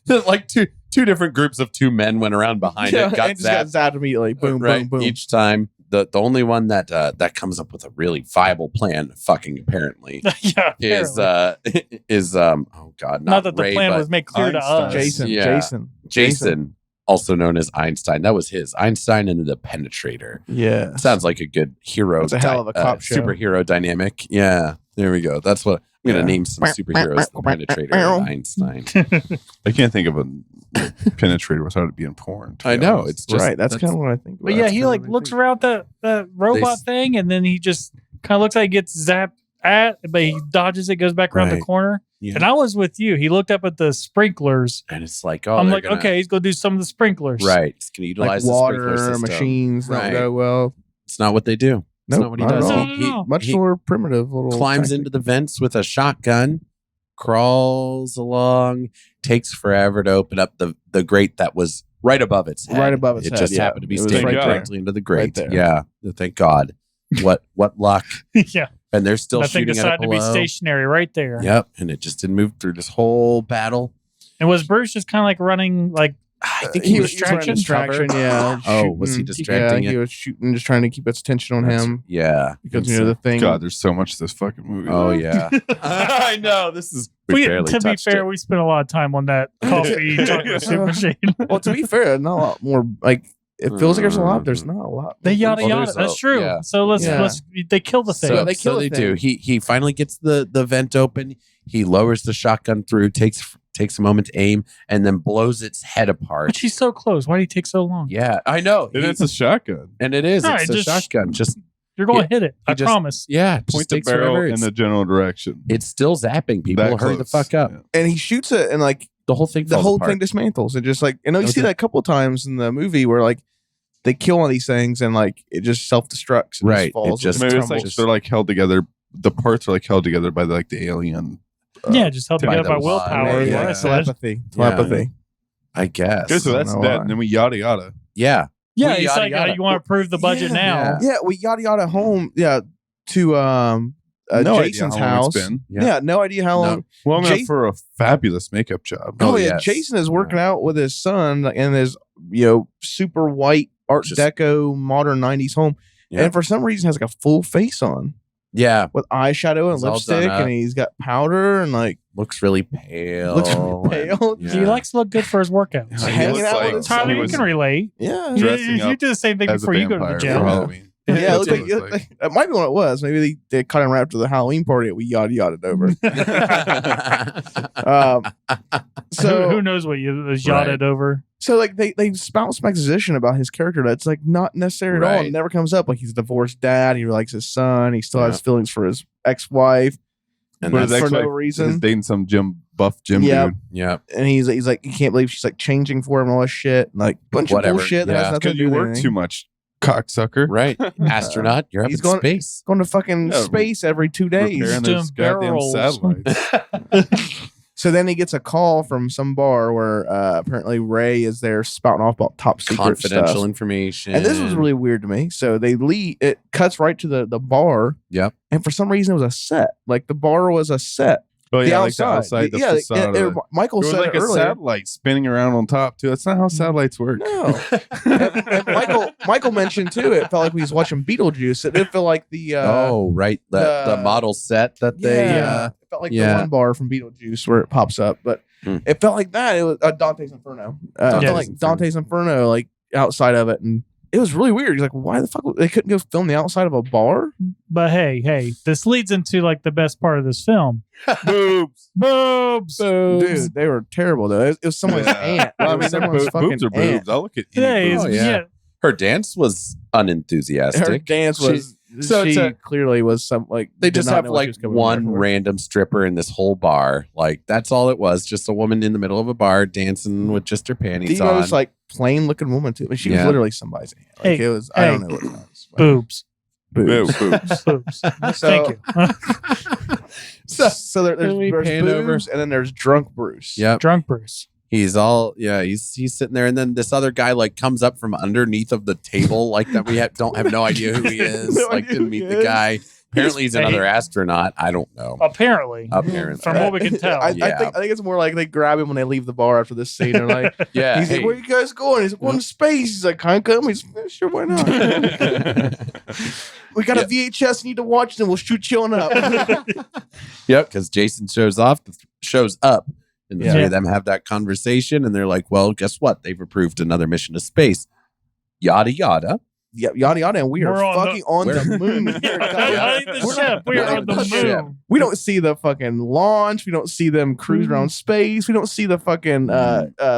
Like two different groups of two men went around behind it, got it just got zapped. zapped immediately. Boom, Right, boom, boom. each time. The only one that comes up with a really viable plan, fucking apparently, Yeah, is apparently. oh God, Not that the Ray, plan but was made clear to Einstein. us. Jason, Yeah. Jason. also known as Einstein. That was his Einstein and the Penetrator. Yeah. Sounds like a good hero. That's a hell of a cop show. Superhero dynamic. Yeah, there we go. That's what I'm gonna Yeah. name some superheroes: the Penetrator and Einstein. I can't think of a penetrator without it being porn. to be I know honest. it's just right. That's kind of what I think. But about. yeah, That's he kinda like what I looks think. around that robot thing, and then he just kind of looks like he gets zapped at, but he dodges it, goes back around the Right. corner. Yeah. And I was with you. He looked up at the sprinklers. And it's like, oh, I'm they're like, gonna- okay, he's gonna do some of the sprinklers. right. It's gonna Like utilize the sprinkler water system. machines Right. don't go well. It's not what they do. It's Nope, not what he not at does. all. No. Much he more primitive little climbs tactic. into the vents with a shotgun, crawls along, takes forever to open up the grate that was right above its head. Right above its it head, just yeah. happened to be It was standing right there. directly into the grate. Right there. Yeah. Thank God. What luck. Yeah. And they're still That thing shooting at decided it to be below. stationary right there. Yep. And it just didn't move through this whole battle. And was Bruce just kind of like running like I think he was was running distraction. cover. Yeah. Oh, was he shooting. distracting Yeah, it? he was shooting, just trying to keep its attention on him Yeah. because you know the thing. God, there's so much to this fucking movie. Oh yeah. I know. This is barely to be touched fair, it. we spent a lot of time on that coffee chocolate soup machine. Well, to be fair, not a lot more. Like it feels like there's a lot. There's not a lot. They yada Well, yada. there's That's a- true. yeah. So let's Yeah. they kill the thing. So they kill they the do. thing. He finally gets the vent open. He lowers the shotgun through, takes a moment to aim, and then blows its head apart. But she's so close. Why do you take so long? Yeah, I know. And it's a shotgun. and it is. No, It's it a just- shotgun. Just You're going to hit it. he I just- promise. yeah. It Point just the takes barrel forever. in the general direction. It's still zapping people. That Hurry the close. fuck up. Yeah. And he shoots it, and like The whole thing. the falls whole apart. thing dismantles. It just like you see Okay. that a couple of times in the movie where like they kill one of these things and like it just self destructs. Right. Just falls It just- and Maybe it's like crumbles. they're like held together. The parts are like held together by like the alien. Yeah, just held by together the by willpower. water, is yeah, what I said. telepathy. Yeah. Telepathy. I guess. Okay, so that's know that. why. And then we yada yada. Yeah. Yeah, We it's yada like yada. you want to prove the budget Yeah. now. Yeah, we yada yada home. Yeah, to No Jason's idea how long house. it's been. Yeah. no idea how No. long. Long enough Jason- for a fabulous makeup job. Oh, Oh, yeah, yes. Jason is working out with his son in his super white Art Just- Deco modern '90s home, Yeah. and for some reason has like a full face on Yeah. with eyeshadow and He's all lipstick, done up. and he's got powder and like Looks really pale. looks pale. Yeah. He likes to look good for his workouts. He Hanging looks out with like his Tyler, he you was can relate. Yeah, dressing You up do the same thing as a before you go to the vampire gym. for Halloween. Yeah, it That's looked what like, it might be what it was. Maybe they caught him right after the Halloween party that we yada-ya'd over. So who knows what you yachted over? So like they spout some exposition about his character that's like not necessary at all. Right. It never comes up. Like he's a divorced dad. He likes his son. He still Yeah. has feelings for his ex-wife. And But his that's for no ex-wife reason. is dating some buff Jim Yep. dude. yeah. And he's like, he can't believe she's like changing for him and all this shit. Like bunch Whatever. of bullshit that Yeah. has nothing Because to do you with work anything. too much, cocksucker. Right. Astronaut, you're up He's in going- space. Going to fucking Yeah, space every 2 days. Repairing Doing those goddamn barrels. satellites. So then he gets a call from some bar where apparently Ray is there spouting off about top secret Confidential stuff. information. And this was really weird to me. So they leave. It cuts right to the bar. Yep. And for some reason, it was a set. Like the bar was a set. Oh The yeah, outside. the Yeah, facade. Michael It was said like it a earlier. satellite spinning around on top too. That's not how satellites work. No. and Michael mentioned too. It felt like we was watching Beetlejuice. It did feel like the oh, right. The model set that they. it felt like the yeah. one bar from Beetlejuice where it pops up, but it felt like that. It was Dante's Inferno. It Dante's felt like Inferno. Dante's Inferno, like outside of it, and it was really weird. He's like, why the fuck they couldn't go film the outside of a bar? But hey, this leads into like the best part of this film. Boobs. Boobs. Dude, they were terrible though. It was someone's aunt. Well, I It was mean, their someone's fucking boobs are boobs. aunt. I'll look at Yeah, any it's- boobs. Oh, yeah. yeah. Her dance was unenthusiastic. Her dance was. so she it's a- clearly was some like They did just not have know what she like was coming one there for. random stripper in this whole bar. Like that's all it was. Just a woman in the middle of a bar dancing with just her panties The on. most like plain looking woman too. She was Yeah. literally somebody's aunt. Like Hey, it was. I don't know what it was. Boobs. Boobs. Boobs. Boobs. So- Thank you. So there's we pan boobs over? and then there's drunk Bruce. Yep. Drunk Bruce. He's all he's sitting there, and then this other guy like comes up from underneath of the table, like that we don't have no idea who he is. No Like idea didn't who meet he the is. guy. Apparently he's another Hey. astronaut. I don't know. Apparently. Apparently. From what we can tell. I Yeah. think it's more like they grab him when they leave the bar after this scene. They're like, Yeah. he's like, where you guys going? He's like, going to space. He's like, can I come? He's like, sure, why not? We got a VHS you need to watch, then we'll shoot you on up. Yep, because Jason shows up, and the Yeah. three of them have that conversation, and they're like, "Well, guess what? They've approved another mission to space." Yada yada. Yep, yada yada, and we are We're on the- fucking on the moon. We're We're on the ship. We are on the ship. moon. We don't see the fucking launch. We don't see them cruise Mm-hmm. around space. We don't see the fucking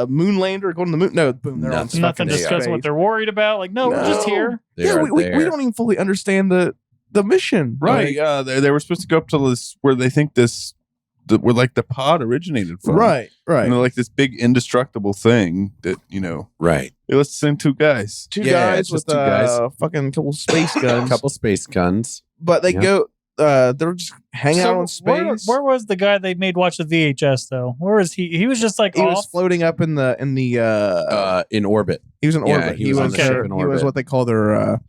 moon lander going to the moon. No, boom, they're on Nothing. Nothing fucking discussing what space. they're worried about. Like, no, we're just No. here. They Yeah, are we there. don't even fully understand the mission. Right. They were supposed to go up to this where they think where like the pod originated from. Right. And they're like this big indestructible thing that, Right. hey, let's send two guys. Two Yeah, guys it's with just two guys. fucking couple space guns. Couple space guns. But they Yeah. go. They're just hanging out on space. Where was the guy they made watch the VHS though? Where was he? He was just like He off. was floating up in the In orbit. he was in yeah, orbit. he was on the ship in He was orbit. what they call their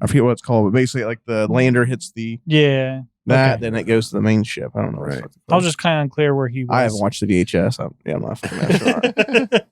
I forget what it's called, but basically like the lander hits the Yeah. that, Okay. then it goes to the main ship. I don't know. What Right. it's I was just kind of unclear where he was. I haven't watched the VHS. I'm not a fucking astronaut.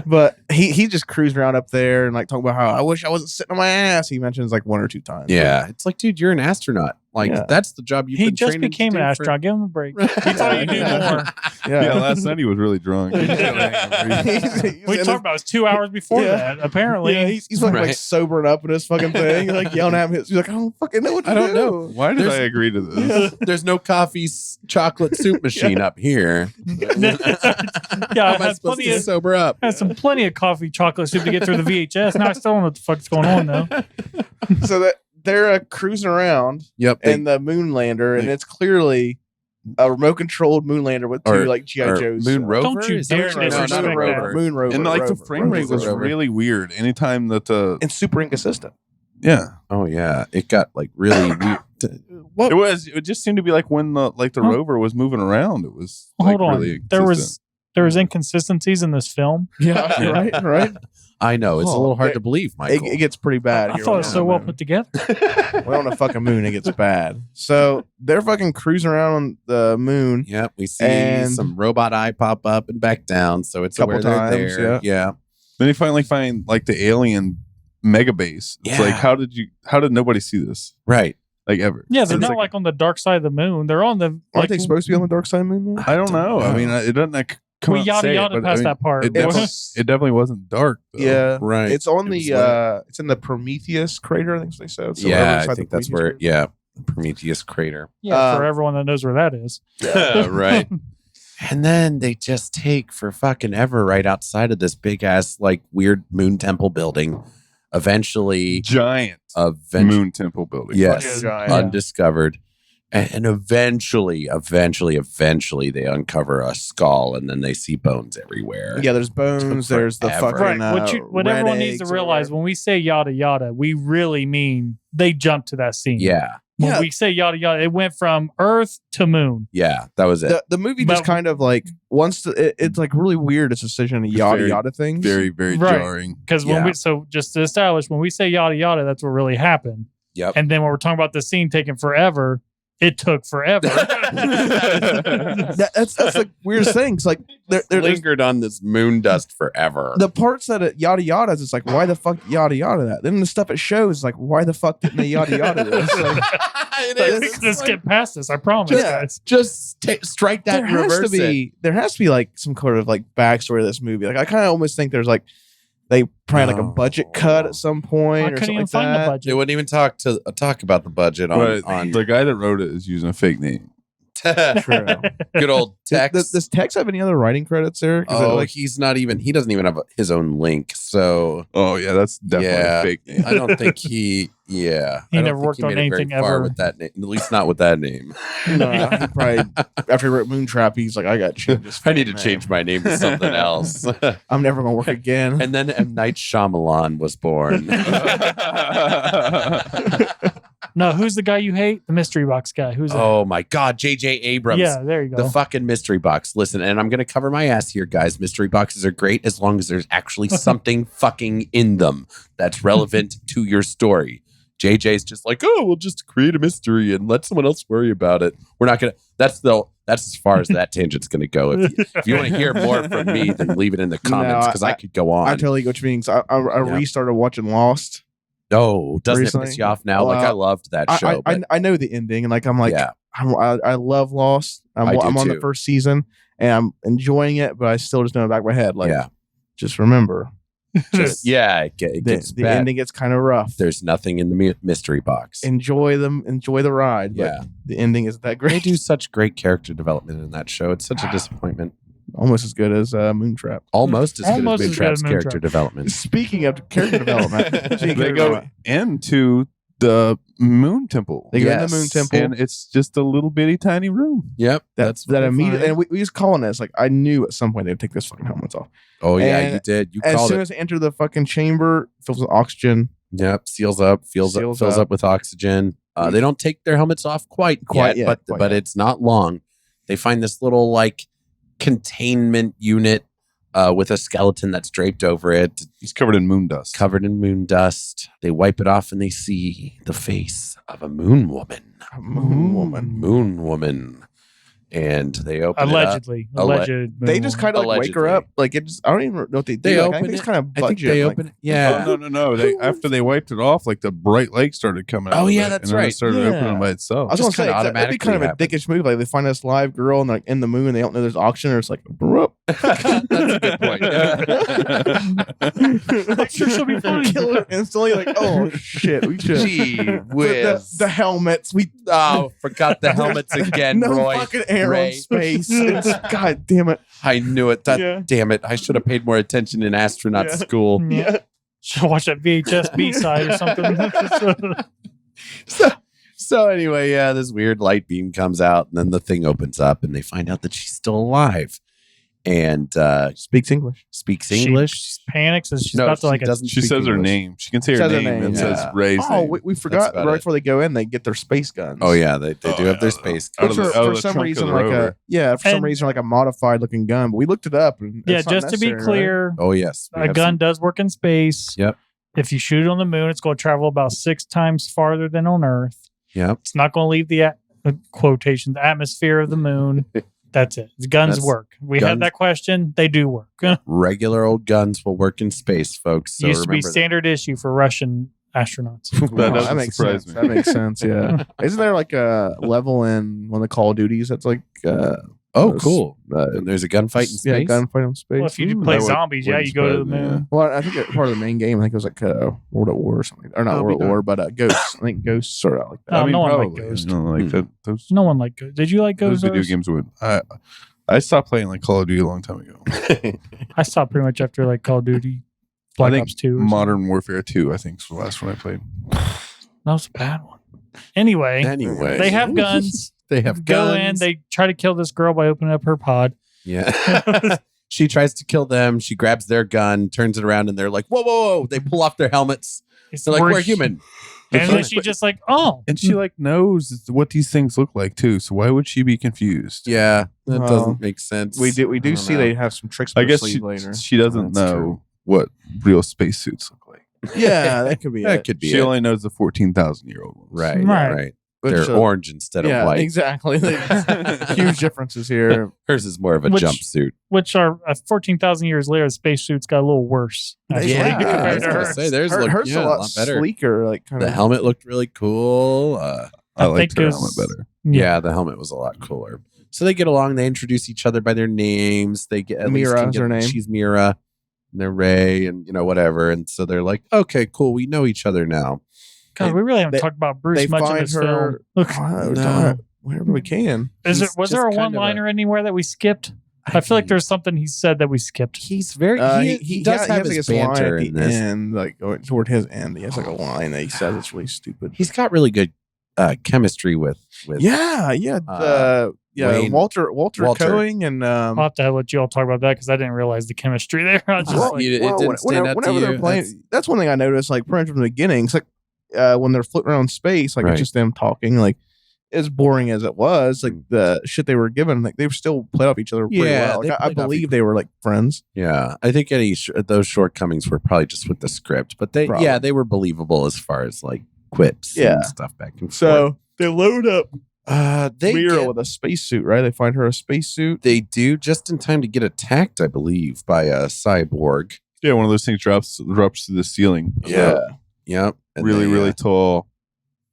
But he just cruised around up there and like talking about how I wish I wasn't sitting on my ass. He mentions like one or two times. Yeah. It's like, dude, you're an astronaut. Like, Yeah. that's the job you've He been just training to became an do for- astronaut. Give him a break. He thought he'd do more. Yeah, last night he was really drunk. We talked about it was 2 hours before Yeah. that. Apparently, Yeah, he's like, Right. like sobering up in this fucking thing, like yelling at him. He's like, I don't fucking know what to I don't do. know. Why did I agree to this? There's no coffee chocolate soup machine up here. yeah, How I am I had supposed plenty to of sober up? plenty of coffee chocolate soup to get through the VHS. Now I still don't know what the fuck's going on though. So that they're cruising around Yep. in the moon lander, and it's clearly a remote controlled moon lander with two Or- like GI or Joes. Moon rover? Don't you Is that dare what you're- no, not a disrespect rover. that. Moon rover. And like the rover, frame rate rover, was rover. really weird. Anytime that the and super inconsistent. yeah, Oh yeah, it got like really weird. it just seemed to be like when the Huh? rover was moving around. It was like Hold on, really there inconsistent. was inconsistencies in this film. Yeah, right. I know it's a Oh, little hard it- to believe, Michael. It gets pretty bad. I here thought it on was the so well moon. put together. We're on the fucking moon. It gets bad. So they're fucking cruising around on the moon. Yep, we see And- some robot eye pop up and back down, so it's Couple aware they're times, there. Yeah. Then you finally find like the alien mega base. It's Yeah. like how did nobody see this Right. like ever? Yeah, So they're it's not like on the dark side of the moon. They're on the Aren't like they supposed to be on the dark side of the moon? Though? I don't know. I mean, it doesn't come We out and yada say it, yada but, past that part. It definitely wasn't dark. Though. Yeah, Right. It's on It was it's in the Prometheus crater. I think they said. So yeah, whatever I inside think the that's Prometheus where. crater. Yeah, Prometheus crater. Yeah, for everyone that knows where that is. Right. And then they just take for fucking ever right outside of this big ass like weird moon temple building. Eventually, Giant moon temple building. Yes, Giant. undiscovered. And eventually, they uncover a skull, and then they see bones everywhere. Yeah, there's bones. There's the Forever. fucking Right. What red everyone needs to eggs or realize whatever. when we say yada yada, we really mean they jumped to that scene. Yeah, When Yeah. we say yada yada, it went from Earth to Moon. yeah, that was it. The movie just But- kind of like it's like really weird. Its decision to It's yada very- yada things. Very, very Right. jarring. Because Yeah. just to establish, when we say yada yada, that's what really happened. Yep. And then when we're talking about the scene taking forever, it took forever. That's the weirdest thing. It's like there's Lingered on this moon dust forever. the parts that it yada yadas. It's like why the fuck yada yada that. Then the stuff it shows is like why the fuck didn't they yada yada this? Like, It Like, is. we It's can just like, get past this. I promise, Yeah. guys. just strike that there and has to reverse it. be like some sort of like backstory to this movie. Like I kind of almost think there's like they probably had like a budget cut at some point I or couldn't something even like find the that. They budget. wouldn't even talk about the budget But on the guy that wrote it is using a fake name. True. good old Tex. Does Tex have any other writing credits there? 'Cause Oh, like he doesn't even have his own link. So Oh yeah, that's definitely Yeah. a fake name. I don't think he. Yeah, He I don't never think worked on made it very anything far ever. with that name. At least not with that name. no, he probably after he wrote Moontrap, he's like, I got to change this. I need to fucking change name. my name to something else. I'm never gonna work again. And then M. Night Shyamalan was born. No, who's the guy you hate? The mystery box guy. Who's that? Oh my God, J.J. Abrams. Yeah, there you go. The fucking mystery box. Listen, and I'm going to cover my ass here, guys. Mystery boxes are great as long as there's actually something fucking in them that's relevant to your story. JJ's just like, oh, we'll just create a mystery and let someone else worry about it. We're not going to. That's as far as that tangent's going to go. If you want to hear more from me, then leave it in the comments because I could go on. I totally get what you mean. 'Cause I restarted watching Lost. No, doesn't it Recently. piss you off now? Like I loved that show. I know the ending, and like I'm like, yeah, I love Lost. I do I'm on the too. first season, and I'm enjoying it, but I still just know in the back of my head, like, yeah, just remember, just yeah. It gets the bad. ending gets kind of rough. There's nothing in the mystery box. Enjoy the ride. But Yeah. the ending isn't that They great. do such great character development in that show. It's such a disappointment. Almost as good as Moontrap. Almost as Almost good as as good as Moontrap's Moontrap. character development. Speaking of character development, They go into the moon temple. They go in Yes. the Moon Temple. And it's just a little bitty tiny room. Yep, That what they immediately, find. and we just calling this like I knew at some point they would take this fucking helmets off. Oh yeah, and you did. You As called soon it. as they enter the fucking chamber, fills with oxygen. Yep, seals up, fills Seals up up. with oxygen. They don't take their helmets off quite Quite yet, yet, but quite yet. it's not long. They find this little like containment unit with a skeleton that's draped over it, He's covered in moon dust. covered in moon dust. They wipe it off and they see the face of a moon woman. Moon woman. Moon woman. And they open Allegedly. Alle- Alleged. They just kind of like wake her Allegedly. up. Like it just, I don't even know what they do. They Like, I open think it's it. kind of I think budget. they like, open it. Yeah. Oh, no. They after they wiped it off, like the bright light started coming out. Oh, of yeah, it, that's and then right. It started Yeah. opening by itself. I was Just gonna say kinda that'd be kind of a automatically dickish move. Like they find this live girl and they're like in the moon. They don't know there's oxygen. Or it's like, "Broop." That's a good point. I'm sure she'll be fine. Kill her instantly. Like, oh shit, we should. Gee The, whiz. the helmets. We Oh, forgot the helmets again, no Roy. fucking air Ray. on space. God damn it. I knew it. That, Yeah. Damn it. I should have paid more attention in astronaut Yeah. school. Yeah. Should watch that VHS B side or something. So anyway, yeah, this weird light beam comes out and then the thing opens up and they find out that she's still alive and Speaks English. speaks She English. panics and she's No, about to she like doesn't She speak says her English. name. She can say her Says her name and name, says yeah. Ray's Oh, name. we forgot about right it. before they go in, they get their space guns. Oh yeah, they do Oh, have yeah. their space. Out Which of are, the- out of for the some trunk of reason the like rover. for some And- reason like a modified looking gun. But we looked it up. And yeah, it's not just to be necessary, right? clear, Oh yes. we a have gun some- does work in space. Yep. If you shoot it on the moon, it's going to travel about 6 times farther than on Earth. Yep. It's not going to leave the quotation, the atmosphere of the moon. That's it. The guns That's- work. We guns- had that question. They do work. Regular old guns will work in space, folks. So Used to be remember that. standard issue for Russian astronauts. That Oh, doesn't makes surprise sense. me. That makes sense. Yeah. Isn't there like a level in one of the Call of Duties that's like Oh, cool. And there's a gunfight in space. Yeah, gunfight in space. Well, if you Ooh, play that zombies, yeah, wouldn't you go to the surprise me, moon. Well, I think part of the main game, I think it was like World at War or something. Or not Oh, World at be War, but Ghosts. I think Ghosts sort of like that. Oh, no one liked probably. Ghost. You know, like that, those No one liked Ghost. Did you like those Ghost? video games would. I stopped playing like Call of Duty a long time ago. I stopped pretty much after like Call of Duty, Black I think Ops 2. Modern Warfare 2, I think, was the last one I played. That was a bad one. Anyway, they have guns. They have Go guns. in. They try to kill this girl by opening up her pod. Yeah. She tries to kill them. She grabs their gun, turns it around, and they're like, whoa, whoa, whoa. They pull off their helmets. They're like, we're human. And then she just like, oh. And she like knows what these things look like too. So why would she be confused? Yeah, that Well, doesn't make sense. We do I don't see know. they have some tricks up I their guess sleeve later. she doesn't That's know true. what real spacesuits look like. Yeah, that could be That it. could be She it. only knows the 14,000-year-old ones. Right, Right. right. Which, They're orange instead of white. exactly. Huge differences here. Hers is more of a Which- jumpsuit. Which are 14,000 years later, the spacesuits got a little worse. actually, Yeah, compared I was to gonna hers. say, theirs Her, looked hers a a lot lot better. sleeker, like kind The of helmet looked really cool. I I liked think her it helmet was- better. Yeah, the helmet was a lot cooler. So they get along. They introduce each other by their names. They get at least Mira can is get- her name. She's Mira. And they're Ray, and whatever. And so they're like, okay, cool. We know each other now. God, we really haven't they- talked about Bruce they much in find this her- film. Look, No. Wherever we can. was He's there just a kind of one-liner anywhere that we skipped? I feel like mean, there's something he said that we skipped. He's very. He does have his line banter at in the this. end, like going toward his end. He has like a line that he says it's really stupid. He's got really good chemistry with. Yeah. Wayne- Walter Walter. Koenig and I'll have to let you all talk about that because I didn't realize the chemistry there. I was just Well, like, it didn't stand out to whenever they're you. playing, that's one thing I noticed. Like pretty much from the beginning, it's like when they're floating around space, like Right. it's just them talking. Like as boring as it was, like the shit they were given, like they still played off each other pretty Yeah, well. they Like, I played off believe they were like friends. Yeah, I think those shortcomings were probably just with the script, but they Probably. they were believable as far as like quips Yeah. and stuff back and forth. So they load up They Mira get- with a spacesuit, right? They find her a spacesuit. they do just in time to get attacked, I believe, by a cyborg. Yeah, one of those things drops through the ceiling. Yep. And Really, they, really tall.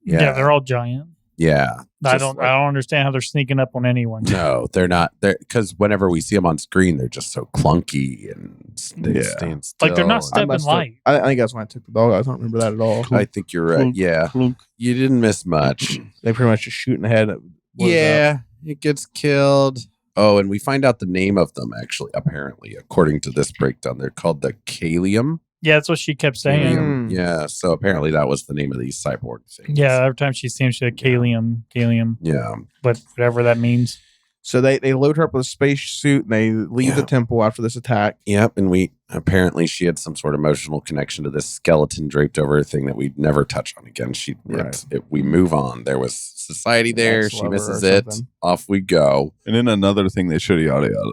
yeah. They're all giant. yeah. I Just don't understand how they're sneaking up on anyone. No, they're not. They're because whenever we see them on screen, they're just so clunky and they Yeah. stand still. Like they're not I stepping messed up. light. I think that's when I took the dog. I don't remember that at all. I think you're right. Clunk, Yeah, clunk. you didn't miss much. They pretty much just shoot in the head. It gets killed. Oh, and we find out the name of them actually. Apparently, according to this breakdown, they're called the Kalium. Yeah, that's what she kept saying. Mm. Yeah, so apparently that was the name of these cyborg things. Yeah, every time she seems she said Kalium, Yeah. but whatever that means. So they load her up with a spacesuit and they leave the temple after this attack. Yep. And apparently she had some sort of emotional connection to this skeleton draped over her thing that we'd never touch on again. Right. We move on. There was society there. Ex She lover misses or it. something. Off we go. And then another thing they should have yada yada.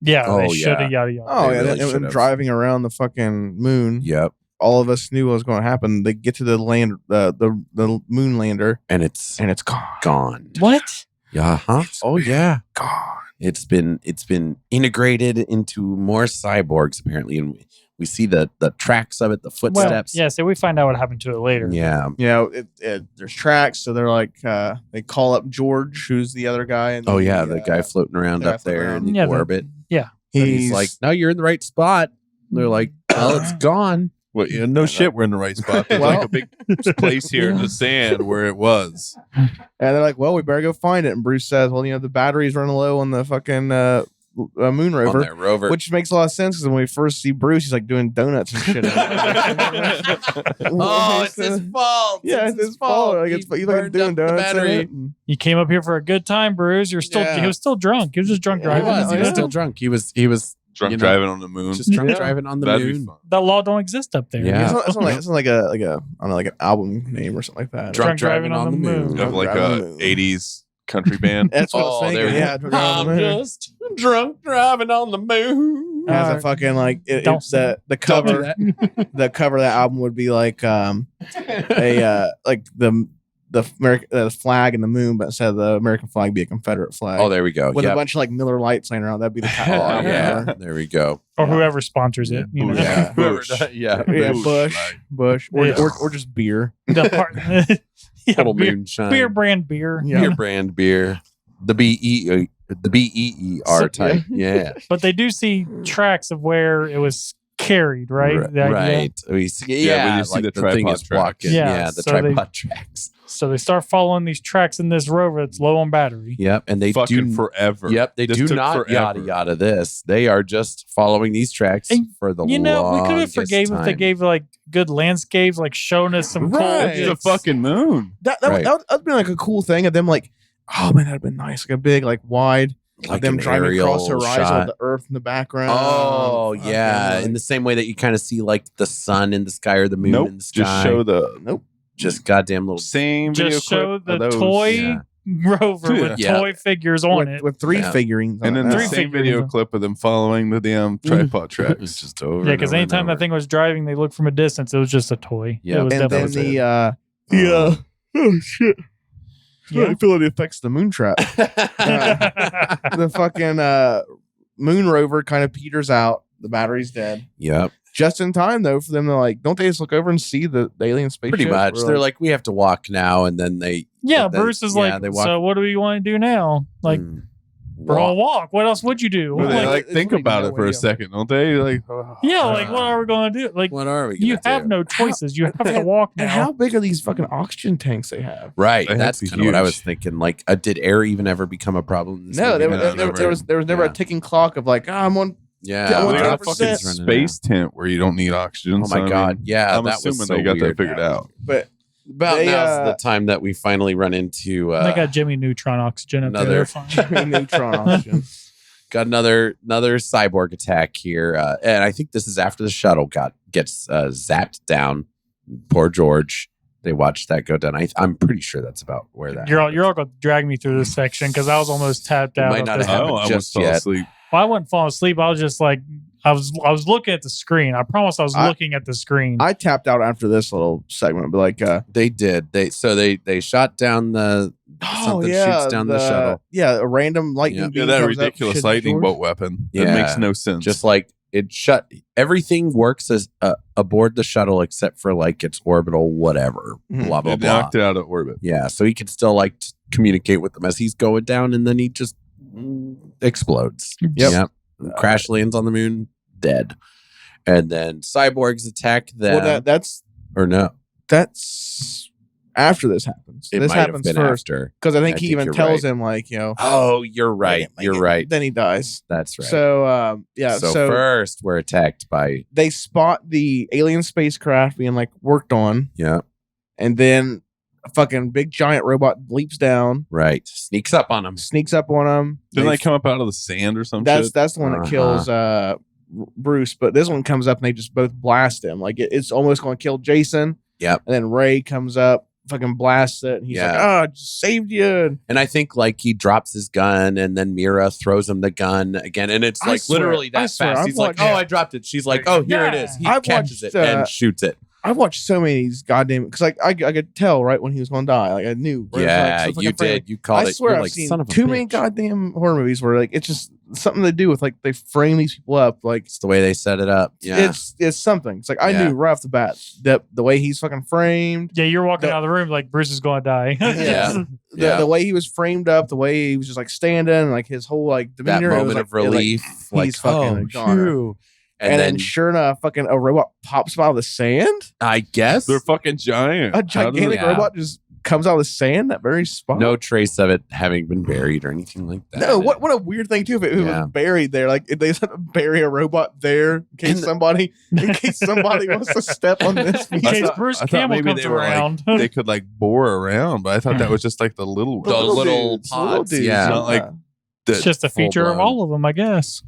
Yeah, Oh, they should yeah. have yada yada. Oh, They yeah. really Them should've. driving around the fucking moon. Yep. All of us knew what was going to happen. They get to the land, the moon lander, And it's and it's gone. gone. What? Yeah. Huh? Oh yeah. Gone. It's been integrated into more cyborgs apparently, and we see the tracks of it, the Well, footsteps. yeah, so we find out what happened to it later. Yeah. You know, there's tracks. So they're like, they call up George, who's the other guy. And Oh yeah, the guy floating around the guy up there floating in the around. Yeah, orbit. Yeah. And he's like, "No, you're in the right spot." And they're like, "Well, it's gone." Well, yeah, no shit, we're in the right spot. There's like a big place here in the sand where it was. and they're like, well, we better go find it. And Bruce says, well, the battery's running low on the fucking moon On rover. their rover. Which makes a lot of sense because when we first see Bruce, he's like doing donuts and shit. Oh, it's his fault. Yeah, it's his fault. Like, he's like burned doing up the donuts. battery. You came up here for a good time, Bruce. He was still drunk. He was just drunk Yeah, He driving. was. He was still drunk. He was Drunk You know, driving on the moon. just drunk Yeah. driving on the That'd be moon. fun. That law don't exist up there. Yeah. It's not like a I don't know, like an album name or something like that. Drunk driving on the moon. Of like Driving on a the moon. 80s country band. That's what I Oh, was thinking. there we Yeah, go. Drunk Driving on the Moon. just drunk driving on the moon. It has a fucking like Don't it's the cover. The cover of that album would be like like the flag and the moon, but instead of the American flag, be a Confederate flag. Oh, there we go. with Yep. a bunch of like Miller Lights laying around. That'd be the album yeah, cover. there we go. Or whoever sponsors it. You know? Yeah. Bush. Yeah. Yeah, Bush. Bush, Yeah. or just beer. The part, yeah, Total beer, moonshine. beer brand beer. Yeah. Beer brand beer. The BE The BEER type. Yeah. But they do see tracks of where it was carried, right? The idea. Right. We see, when you see the thing tripod is tracks. walking. Yeah, Yeah, the so tripod tracks. So they start following these tracks in this rover that's low on battery. Yep, and they fucking do forever. Yep, they This do took not forever. yada yada this. They are just following these tracks And, for the we could have longest forgave if they time. gave like good landscapes, like showing us some Right. It's the cool. fucking moon. That Right. that would been like a cool thing of them like, oh man, that'd have been nice, like a big like wide Like them an driving across the aerial horizon shot. with the Earth in the background. Oh Fucking, yeah, like- in the same way that you kind of see like the sun in the sky or the moon Nope. in the sky. Just show the nope. just goddamn little. same video Just show clip of the those. toy Yeah. rover with Yeah. toy figures on with, it. with three Yeah. figurines, And on then it. the Three same figures. video clip of them following the damn tripod It's tracks. just over. Yeah, and because over and anytime that over. thing was driving, they looked from a distance. It was just a toy. Yeah. It was and then definitely the oh shit. Yeah. I feel it affects the moon trap. The fucking moon rover kind of peters out. The battery's dead. Yep, Just in time though for them to like, don't they just look over and see the alien spaceship? pretty much. Or, They're like, we have to walk now, and then they. Yeah, they- Bruce is yeah, like, they walk- so what do we want to do now? Like, we're all walk. What else would you do? But they Like, like it's think really about no it for way a up. second, don't they? Like, yeah, like what are we going to do? Like, What are we? you gonna have do? no choices. You have to walk And now. how big are these fucking oxygen tanks they have? Right, They have that's to be kind of what I was huge. thinking. Like, did air even ever become a problem? in this No, movie? there was never Yeah. a ticking clock of like, I'm on. Yeah, Yeah, they well, got a 100%. fucking space tent where you don't need oxygen. Oh so, my I mean, god! Yeah, I'm that was assuming so they got weird. that figured out. But About They, now's the time that we finally run into. they got Jimmy Neutron oxygen up there. another- They're fine. neutron oxygen. got another cyborg attack here, and I think this is after the shuttle gets zapped down. Poor George. They watched that go down. I'm pretty sure that's about where that. You're all going to drag me through this section because I was almost tapped You out. might of not this. have- Oh, I almost just fell yet. asleep. Well, I wasn't falling asleep. I was just like, I was looking at the screen. I promise I was I- looking at the screen. I tapped out after this little segment, but like, They did. They shot down the something shoots down the shuttle. Yeah, a random lightning Yeah. beam. Yeah, that comes up, ridiculous shit lightning George. bolt weapon. Yeah. It makes no sense. Just like it shut. Everything works as aboard the shuttle except for like its orbital whatever. Mhm. Blah blah it blah. knocked it out of orbit. Yeah, so he can still like communicate with them as he's going down, and then he just explodes. Yep. Crash lands on the moon, dead. And then cyborgs attack them. Well, that's or no, that's after this happens. it This might have happens been first after. because I I think he think even you're tells right. him like, you know, Oh, you're right. make You're it. right. Then he dies. That's right. So yeah, so so first we're attacked by they spot the alien spacecraft being like worked on, yeah, and then a fucking big giant robot leaps down, right. Sneaks up on them. sneaks up on him. Didn't they come up out of the sand or some That's shit? that's the one that Uh-huh. kills Bruce, but this one comes up and they just both blast him. Like it's almost going to kill Jason. Yep. And then Ray comes up, fucking blasts it, and he's like, Yeah. "Oh, I just saved you." And I think like he drops his gun, and then Mira throws him the gun again, and it's I like swear- literally I that swear, fast. I've He's like, watched- "Oh, I dropped it." She's like, "Oh, here it Yeah. is." He I've catches watched, it and shoots it. I've watched so many of these goddamn because like I could tell right when he was going to die. Like I knew. Where it was, Yeah, like, so fucking you frame. did. You called I it. swear You're I've like, seen son of a too many bitch. goddamn horror movies where like it's just something to do with like they frame these people up like It's the way they set it up. Yeah. it's something. It's like I Yeah. knew right off the bat that the way he's fucking framed, yeah, you're walking The- out of the room like Bruce is going to die. Yeah. the way he was framed up, the way he was just like standing, like his whole like that demeanor, it was, moment like, of relief. like, he's fucking a goner. phew. And, And then then sure enough, fucking a robot pops up out of the sand. I guess They're fucking giant. A How does it- gigantic Yeah. robot just comes out of the sand that very spot. no trace of it having been buried or anything like that. No, what a weird thing too. If it Yeah. was buried there, like if they just had to bury a robot there in case somebody wants to step on this. In piece. case thought- Bruce I thought Campbell maybe comes they were, like, around. They could like bore around, but I thought that was just like the little The ones. little dudes, pods, yeah. Not like It's just a feature of full-blown. all of them, I guess.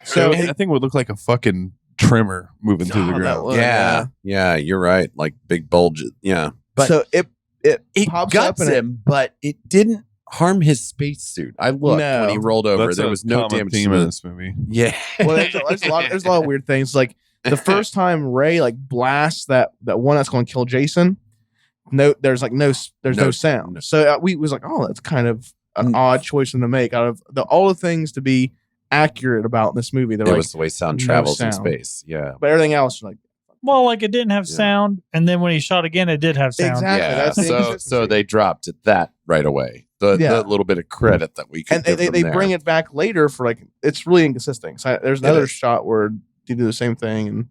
So I think it would look like a fucking trimmer moving through the Oh, that ground. would- yeah, you're right. Like big bulges. Yeah, but so it it pops up guts and it- him, but it didn't harm his spacesuit. I looked No. when he rolled over. That's there a was no common damage theme to in it. this movie. Yeah, well, there's a lot of weird things. Like the first time Ray like blasts that one that's going to kill Jason. There's no sound. no. So we was like, oh, that's kind of an odd choice to make out of all the things to be accurate about this movie. They're it like, was the way sound no travels in sound. space. Yeah, but everything else like Well, like it didn't have Yeah. sound, and then when he shot again, it did have sound. exactly. yeah. That's the So inconsistency. they dropped it that right away. the little bit of credit that we can. And they bring it back later for like it's really inconsistent. So there's another shot where they do the same thing and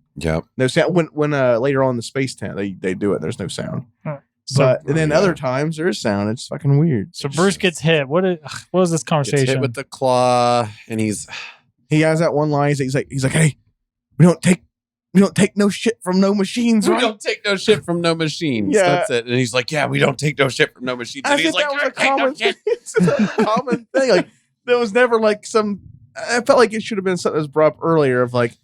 no sound. When later on in the space tent they do it. There's no sound. And then other times there is sound. It's fucking weird. So Bruce gets hit. What was this conversation? Gets hit with the claw, and he has that one line. He's like, hey, we don't take no shit from no machines. We don't take no shit from no machines. Yeah. That's it. And he's like, yeah, we don't take no shit from no machines. And he's like, that was a common thing. It's a common thing. Like there was never like some. I felt like it should have been something that was brought up earlier of like.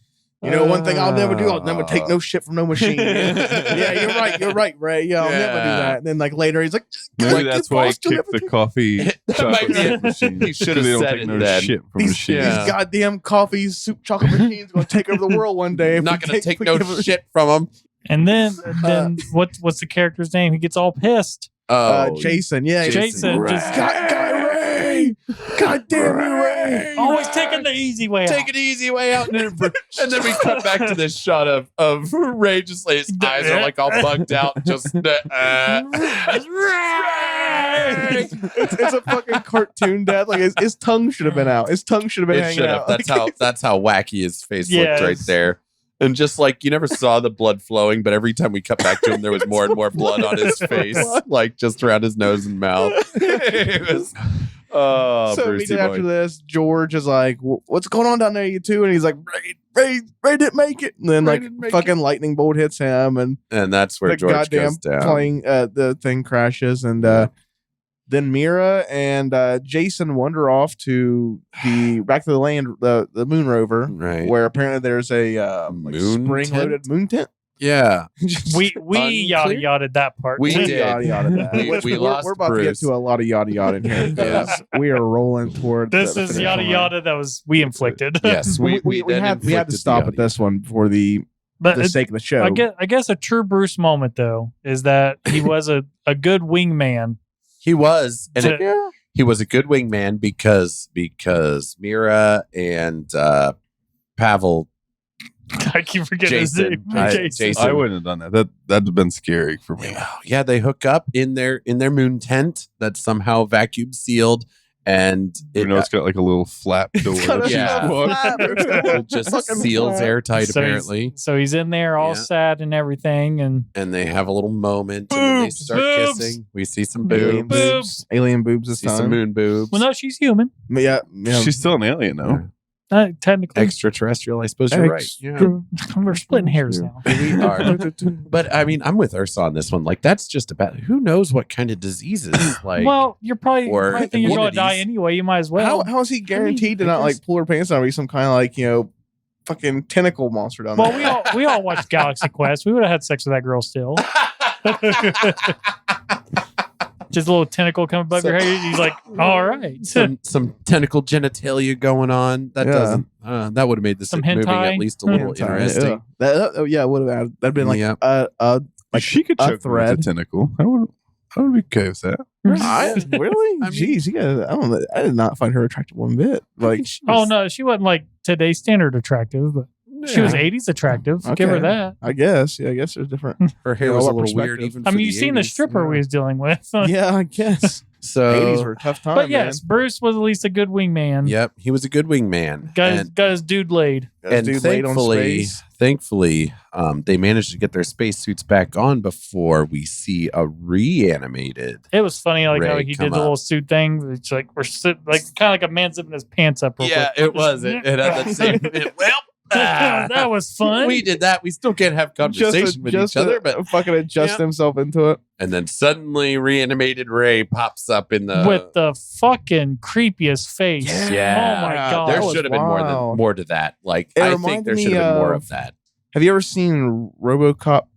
One thing I'll never do, I'll never take no shit from no machine. Yeah, you're right, Ray. Yeah, I'll never do that. And then like later, he's like, maybe that's why he kicked the coffee chocolate machine. He should have said it then. Shit from these goddamn coffee, soup, chocolate machines going to take over the world one day. I'm not going to take no shit from them. And then what's the character's name? He gets all pissed. Jason. Yeah, Jason. Just Guy Ray. God damn you, Ray. Always taking the easy way out. Taking the easy way out. And then we cut back to this shot of Ray just like his eyes are like all bugged out. Just It's a fucking cartoon death. Like his tongue should have been out. His tongue should have been hanging out. That's how wacky his face looked right there. And just like you never saw the blood flowing, but every time we cut back to him, there was more and more blood on his face, like just around his nose and mouth. It was, so Brucey after this, George is like, "What's going on down there, you two?" And he's like, "Ray didn't make it." And then like fucking lightning bolt hits him, and that's where the George goddamn goes down. Plane, the thing crashes, and then Mira and Jason wander off to back to the land, the moon rover, right? Where apparently there's a spring-loaded moon tent. Yeah, we yada yada that part. We did yada yada that. we lost. We're about to get to a lot of yada yada in here because we are rolling toward. This is yada yada that we inflicted. Yes, we had to stop at this one for the sake of the show. I guess a true Bruce moment though is that he was a good wingman. He was, and he was a good wingman because Mira and Pavel. I keep forgetting his name. Jason. I wouldn't have done that. That'd have been scary for me. Yeah, they hook up in their moon tent that's somehow vacuum sealed, and it's got like a little flap door. It just seals airtight apparently. So he's in there all sad and everything, and they have a little moment, and then they start kissing. We see some boobs, alien boobs. This time. Some moon boobs. Well, no, she's human. Yeah. She's still an alien though. Technically extraterrestrial, I suppose you're right. Yeah. We're splitting hairs now. We are. But I mean, I'm with Ursa on this one. Like, that's just about who knows what kind of diseases. Like, well, you're probably think you're going to die anyway. You might as well. How is he guaranteed to not like pull her pants out or be some kind of like fucking tentacle monster down there? Well, we all watched Galaxy Quest. We would have had sex with that girl still. Just a little tentacle coming above your head. He's like, all right. Some tentacle genitalia going on. That doesn't. That would have made this movie at least a little interesting. Yeah, would have. That'd been like like she could choke him with a tentacle. I would be okay with that. Really? Jeez, I don't know. I did not find her attractive one bit. Like, no, she wasn't like today's standard attractive, but. She was 80s attractive. Okay. Give her that. I guess. Yeah, I guess there's different. Her hair was a little weird. Even you've seen the stripper we was dealing with. Yeah, I guess. So 80s were a tough time. But yes, Bruce was at least a good wingman. Yep, he was a good wingman. Got his dude laid. And thankfully, they managed to get their spacesuits back on before we see a reanimated. It was funny, like Ray how he did the little suit thing. It's like we're sitting, like kind of like a man zipping his pants up. Yeah, it was. It had that same. That was fun. We did that. We still can't have conversation with each other, but fucking adjust himself into it. And then suddenly, reanimated Ray pops up in the with the fucking creepiest face. Yeah. Oh my god. There should have been more to that. Like I think there should have been more of that. Have you ever seen RoboCop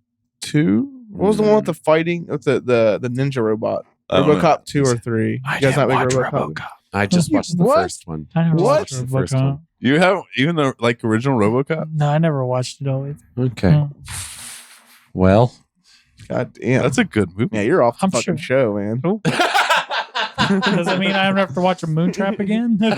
2? What was the one with the fighting with the ninja robot? RoboCop 2 or 3? You guys not make RoboCop? I just watched the first one. I never watched the first one. You have even the original RoboCop? No, I never watched it all either. Okay. No. Well, god damn, that's a good movie. Yeah, you're off the fucking show, man. Oh. Does that mean I don't have to watch a Moontrap again? You're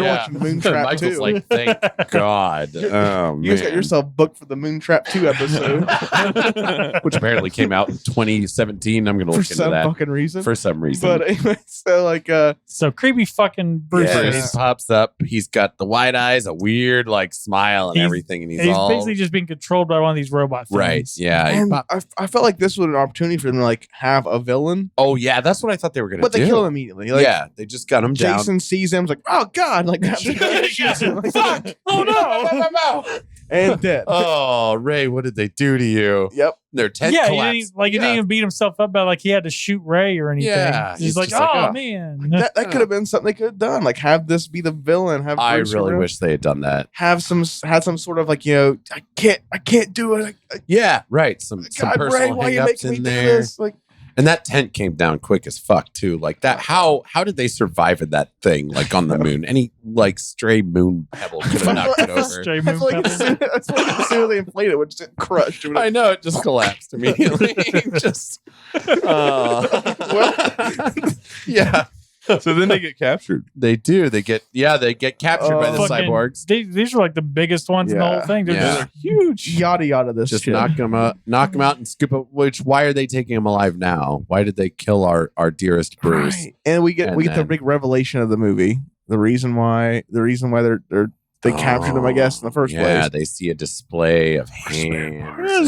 watching Moontrap Michael's 2. like, thank God. Oh, You guys got man. yourself booked for the Moontrap 2 episode Which apparently came out in 2017. I'm going to for look into some that fucking reason. for some reason. But anyway, so like, So creepy fucking Bruce. Yeah. Willis. Bruce pops up. He's got the wide eyes, a weird like smile and He's- everything. And he's, He's all basically just being controlled by one of these robot things. right. Yeah. he and pop- I felt like this was an opportunity for them to like have a villain, oh, yeah. That's what I thought they were going to but do. they kill him immediately. Like, yeah. They just got him down. Jason sees him, is like, oh god, like, Fuck! Oh no! and dead. Oh, Ray, what did they do to you? Yep. Their tent Yeah, collapsed. he didn't even beat himself up about like he had to shoot Ray or anything. Yeah, he's he's like, just like, oh oh. man. That could have been something they could have done. Like have this be the villain. Have I Bruce really around, wish they had done that. had some sort of like, I can't do it. Yeah, right. Some God, Ray, personal why you hang-ups making me in do there. this? Like, And that tent came down quick as fuck too. Like that. How did they survive in that thing? Like on the moon, any like stray moon pebble could have knocked it over. Stray I moon feel like pebble. as soon as they inflate it, would just get crushed. It would- I know it just collapsed immediately. Just. Yeah, So then they get captured. they do. They get captured by the Fucking- cyborgs. These are like the biggest ones in the whole Yeah. thing. They're Yeah. just huge. Yada yada. This Just shit. knock them out, and scoop up. Which why are they taking him alive now? Why did they kill our dearest Bruce? Right. And we get And the then- big revelation of the movie. The reason why they captured him, I guess, in the first Yeah, place. they see a display of hands.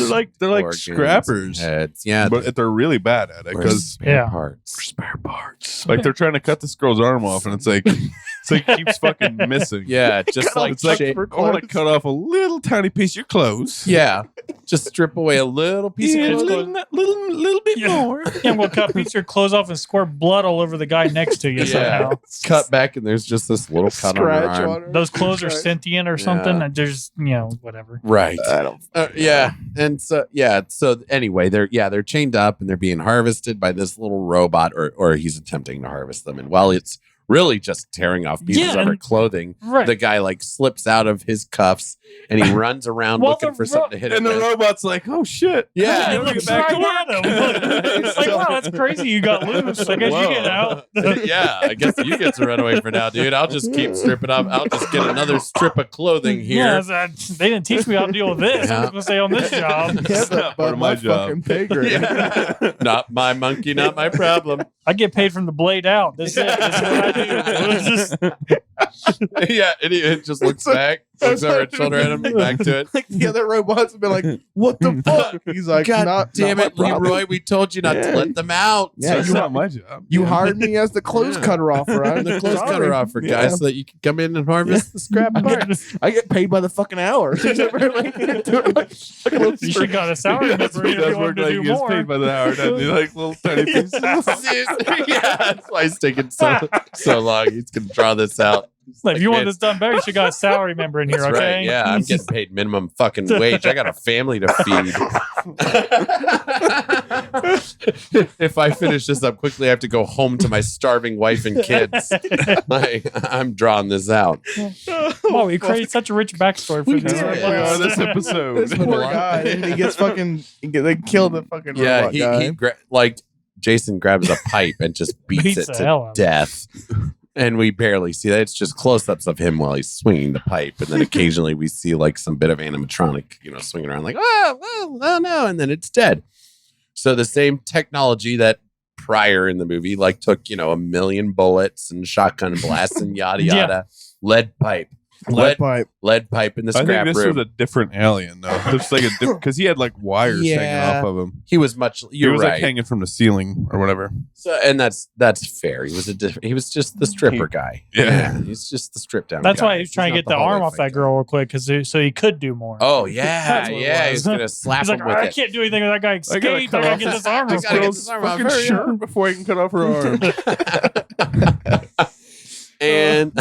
Yeah, they're like organs, scrappers. heads. Yeah, But they're really bad at it or because spare Yeah. parts. Spare parts. like they're trying to cut this girl's arm off, and it's like keeps fucking missing. Yeah, just Cut like off like shape- for I want to clothes. cut off a little tiny piece of your clothes. yeah, just strip away a little piece Yeah, a of little, clothes. little bit Yeah. more. Yeah, we'll cut a piece of your clothes off and squirt blood all over the guy next to you Yeah. somehow. Cut back, and there's just this little cut on her Scratch arm. on her. Those clothes are Right. sentient or something. Yeah. And there's, whatever. Right. I don't. Yeah, and so anyway, they're chained up and they're being harvested by this little robot, or he's attempting to harvest them. And while it's really just tearing off pieces Yeah, of her and- clothing, Right. the guy like slips out of his cuffs and he runs around Well, looking the for something to hit him And the with. robot's like, "Oh shit!" Yeah, He look looks back to right at him. It's like, wow, that's crazy. You got loose. I guess you get out. Yeah, I guess you get to run away for now, dude. I'll just keep stripping off. I'll just get another strip of clothing Yeah, here. they didn't teach me how to deal with this. Yeah. I'm just gonna stay on this job. Yeah, not part of my job. fucking pay grade. Yeah. Not my monkey, not my problem. I get paid from the blade out. This is it. This is what I do. It's just- Yeah, and he just looks back, looks over his shoulder at him, back to it. Like the other robots have been like, "What the fuck?" He's like, God "Not damn not it, my problem. Leroy! We told you not to Yeah. let them out. Yeah, That's not my job. You hired me as the clothes Yeah. cutter offer. I'm the clothes cutter offer, guys, so that you can come in and harvest the scrap parts. I get paid by the fucking hour. You should got a salary Yeah, that's member what if he you does wanted work to like. do He gets more. paid by the hour, doesn't he? Like little tiny pieces. Yeah, that's why he's taking so long. He's gonna draw this out. Like, if you want this done better, you should got a salary member in here, That's okay? right. Yeah, I'm getting paid minimum fucking wage. I got a family to feed. If I finish this up quickly, I have to go home to my starving wife and kids. I'm drawing this out. Wow, we created such a rich backstory for We this. did. Oh, this episode. This poor guy, and he gets fucking. They kill the fucking Yeah, robot guy. like Jason grabs a pipe and just beats Beats it the hell to out of it. death. And we barely see that. It's just close-ups of him while he's swinging the pipe, and then occasionally we see like some bit of animatronic, swinging around like, oh no, and then it's dead. So the same technology that prior in the movie like took a million bullets and shotgun blasts and yada Yeah. yada, lead pipe Lead pipe. in the I scrap think this room. was a different alien though. There's like because he had like wires hanging Yeah. off of him. He was much. He You're was right. like hanging from the ceiling or whatever. So, and that's fair. He was he was just the stripper guy. Yeah. He's just the strip down. That's guy. why he was trying to not get the whole arm off thing that girl real quick, so he could do more. Oh yeah, That's what it yeah. was. He's gonna slap He's him like, with I it. can't do anything with that guy. I gotta Escape. cut I gotta off get this arm I off. gotta get Girl's this arm off. fucking Hurry shirt up. before I can cut off her arm. And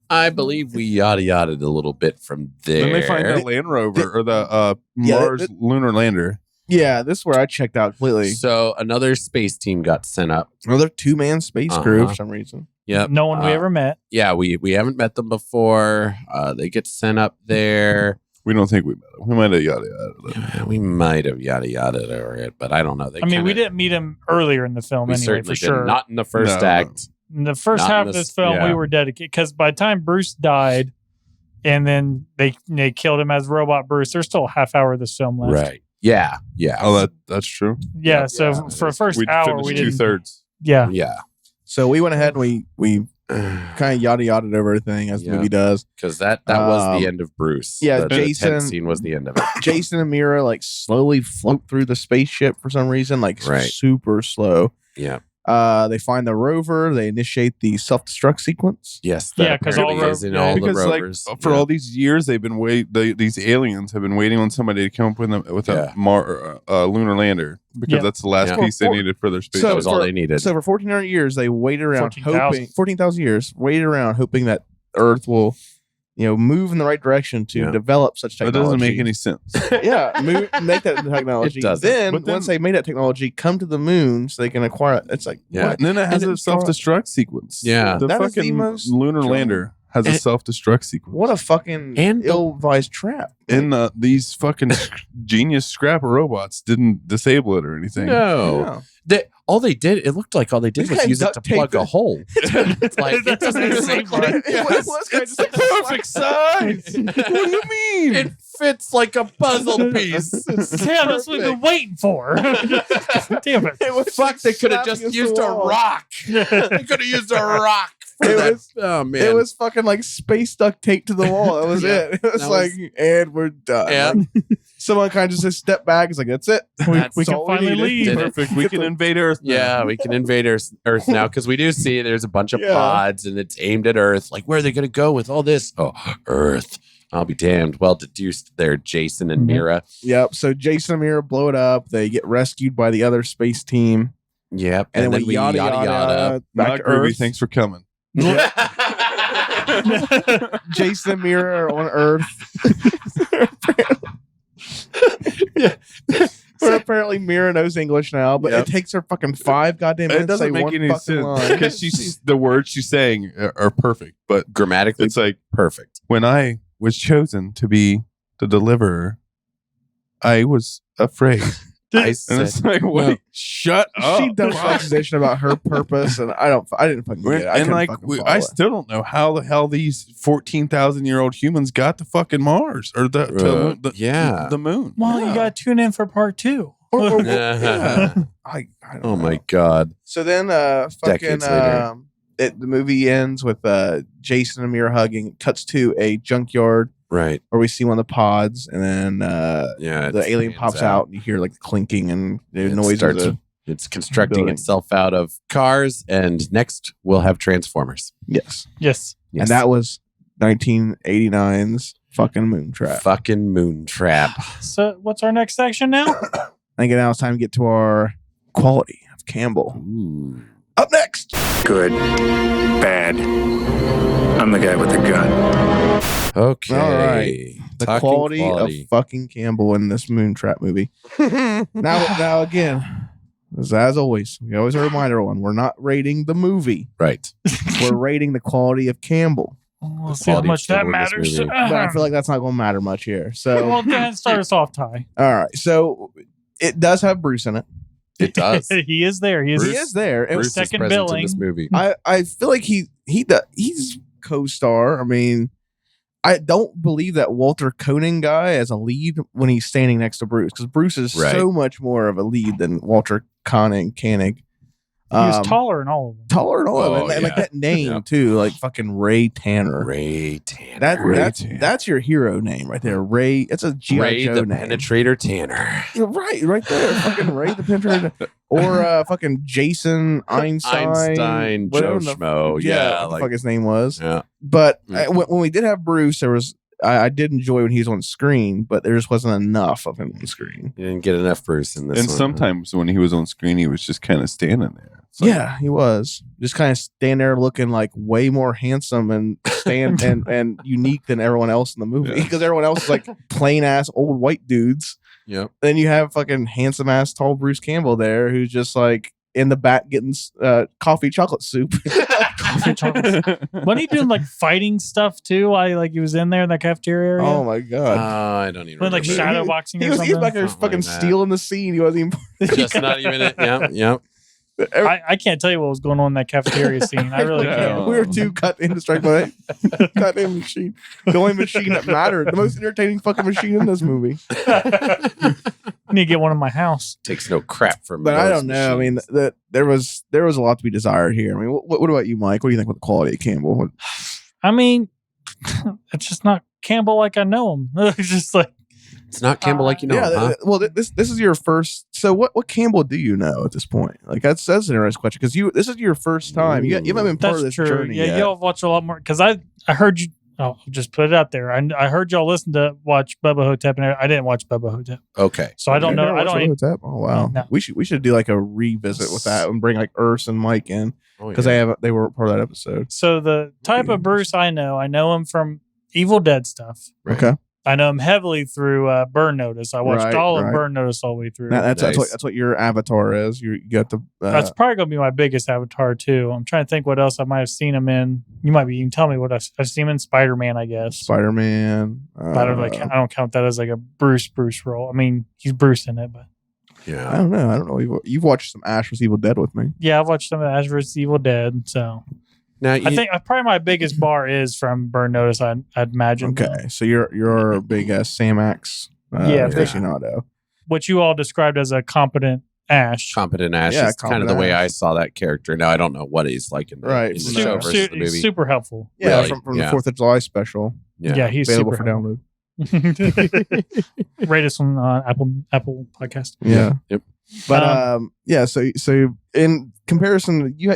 I believe we yada yada a little bit from there. Then they find the Land Rover or the Yeah, Mars lunar lander. Yeah, this is where I checked out completely. So another space team got sent up. Another 2-man space crew Uh-huh. for some reason. Yep. No one we ever met. Yeah, we haven't met them before. They get sent up there. We don't think we met him. We might have yada yada. We might have yada yada over it, but I don't know. We didn't meet him earlier in the film We anyway, certainly for did. sure. Not in the first No. act. In the first Not half in of this- this film, yeah. we were dedicated because by the time Bruce died, and then they killed him as Robot Bruce, there's still a half hour of this film left. Right. Yeah. Yeah. Oh, that's true. Yeah. So for the first hour, we didn't. 2/3. Yeah. Yeah. So we went ahead and we kind of yada yada over everything as the movie does. Because that was the end of Bruce. Yeah, the Jason- tent scene was the end of it. Jason and Mira like slowly float through the spaceship for some reason, like Right. super slow. Yeah. They find the rover. They initiate the self-destruct sequence. Yes. Yeah, That 'cause apparently all is in ro- all the Because rovers. for all these years, they've been these aliens have been waiting on somebody to come up with Yeah. a lunar lander because Yeah. that's the last Yeah. piece they needed for their space. So that was all for- they needed. So for 1,400 years, they waited around 14,000. hoping 14,000 years, waited around hoping that Earth will, move in the right direction to Yeah. develop such that technology. doesn't make any sense. Yeah, make that technology. It doesn't. Then, But then- once they made that technology, come to the moon so they can acquire it. It's like, Yeah. what? And then it has And a it's self-destruct sequence. Yeah. the That is the fucking most lunar lander has a And- self-destruct sequence. What a fucking And the- ill-advised trap. And these fucking genius scrap robots didn't disable it or anything. No. All they did, it looked like all they did This was guy use it to duct taped plug a it. hole. Like, it doesn't even Same look like Yeah, it's, this guy it's just the perfect size. What do you mean? It fits like a puzzle piece. Yeah, that's what we've been waiting for. Damn it. It was Fuck, they could have slapped just against used the a wall. rock. They could have used a rock. For It that. was- Oh, man. It was fucking like space duct tape to the wall. That was Yeah, it. It was that like, was- and we're done. Yeah. Like, someone kind of just step back. It's like, that's it. That's We can all finally needed. leave. Did it. Perfect. We can invade Earth now. Yeah, we can invade Earth now because we do see there's a bunch of Yeah. pods and it's aimed at Earth. Like, where are they going to go with all this? Oh, Earth. I'll be damned. Well deduced there, Jason and Mira. Yep. So Jason and Mira blow it up. They get rescued by the other space team. Yep. And, then we yada yada, back Not to groovy. Earth. Thanks for coming. Jason and Mira are on Earth. Where apparently Mira knows English now, but Yep. it takes her fucking 5 goddamn minutes It doesn't to say make one any fucking sense line. because the words she's saying are perfect. But Grammatically, it's like perfect. when I was chosen to be the deliverer, I was afraid. I And said, it's like, wait, no. shut up. She does exposition about her purpose, and I didn't fucking get it. I And couldn't like, fucking follow I it. still don't know how the hell these 14,000-year-old humans got to fucking Mars or yeah. the moon. Well, you got to tune in for part 2. Yeah. I don't Oh know. my God. So then, fucking, Decades later. the movie ends with Jason and Mira hugging. It cuts to a junkyard Right. where we see one of the pods, and then Yeah. the it alien stands pops out, and you hear like the clinking and the It noise. starts- Of the, It's constructing building. itself out of cars. And next, we'll have Transformers. yes. Yes. Yes. And that was 1989's fucking moon trap. fucking moon trap. So what's our next section now? I think now it's time to get to our quality of Campbell. Ooh. Up next. Good. Bad. I'm the guy with the gun. Okay. All right. The Talking quality, quality. of fucking Campbell in this moon trap movie. now again, as always, we always remind everyone, we're not rating the movie. Right. We're rating the quality of Campbell. We'll see how quality of much that Campbell in this matters. movie. But I feel like that's not going to matter much here. So, Well, then start us off, Ty. all right. So it does have Bruce in it. It does. He is there. He is. He is there. It was Bruce is second present in billing. this movie. I feel like he's co-star. I mean, I don't believe that Walter Koenig guy as a lead when he's standing next to Bruce, because Bruce is Right. so much more of a lead than Walter Koenig. He was taller in all of them. Taller and all of it. Oh, And like yeah. that name Yeah. too, like fucking Ray Tanner. Ray Tanner. That's your hero name right there. Ray. It's a G.I. Ray Joe the name. Penetrator Tanner. You're right there. Fucking Ray the Penetrator. Or fucking Jason Einstein. Einstein, whatever Joe the- Schmo. Yeah. what the Like, fuck his name was. yeah. But Mm. when we did have Bruce, there was I did enjoy when he was on screen, but there just wasn't enough of him on screen. You didn't get enough Bruce in this And one. sometimes when he was on screen, he was just kind of standing there. It's like, Yeah, he was just kind of stand there looking like way more handsome and and unique than everyone else in the movie, Yeah. because everyone else is like plain ass old white dudes. Yep. Then you have fucking handsome ass tall Bruce Campbell there, who's just like in the back getting coffee chocolate soup. Wasn't he doing like fighting stuff too? He was in there in that cafeteria area. Oh my god! I don't even Like remember. shadow boxing or He's something. back there Something fucking like that. stealing the scene. He wasn't even. Just not even it. Yeah. I can't tell you what was going on in that cafeteria scene. I really can't. We were too cut into strike by that goddamn machine. The only machine that mattered. The most entertaining fucking machine in this movie. I need to get one in my house. Takes no crap from. But I those don't know. I mean, machines. there was a lot to be desired here. I mean, what about you, Mike? What do you think about the quality of Campbell? I mean, it's just not Campbell like I know him. It's just like it's not Campbell like you know. Huh? Well, this is your first. So what Campbell do you know at this point? Like that's an interesting question because this is your first time. You haven't been part that's of this true. journey Yeah, yet. y'all have watched a lot more because I heard you. Oh, just put it out there. I heard y'all listen to watch Bubba Hotep, and I didn't watch Bubba Hotep, Okay. so I don't You know. never I don't. watched Even, Hotep? Oh wow, No. we should do like a revisit with that and bring like Urs and Mike in because they were part of that episode. so the type of Bruce I know him from Evil Dead stuff. Right. Okay, I know him heavily through Burn Notice. I watched all of Burn Notice all the way through. that's Nice. what your avatar is. You got the That's probably gonna be my biggest avatar too. I'm trying to think what else I might have seen him in. You can tell me what I've seen him in. Spider-Man, I guess. Spider-Man. But I don't count that as like a Bruce role. I mean, he's Bruce in it, but I Yeah. don't know. You've watched some Ash vs. Evil Dead with me. yeah, I've watched some of Ash vs. Evil Dead. So Now I think probably my biggest bar is from Burn Notice. I'd imagine. Okay, so you're a big Sam Axe Yeah, aficionado. What you all described as a competent Ash. Competent Ash Yeah, is kind of the Competent way Ash. I saw that character. Now I don't know what he's like in the, Right. in the Super- show versus the movie. Super helpful. Yeah, Really? from Yeah. the 4th of July special. Yeah, he's Available super for helpful. download. Rate us on Apple Podcast. Yeah. Yep. But yeah, so in comparison, you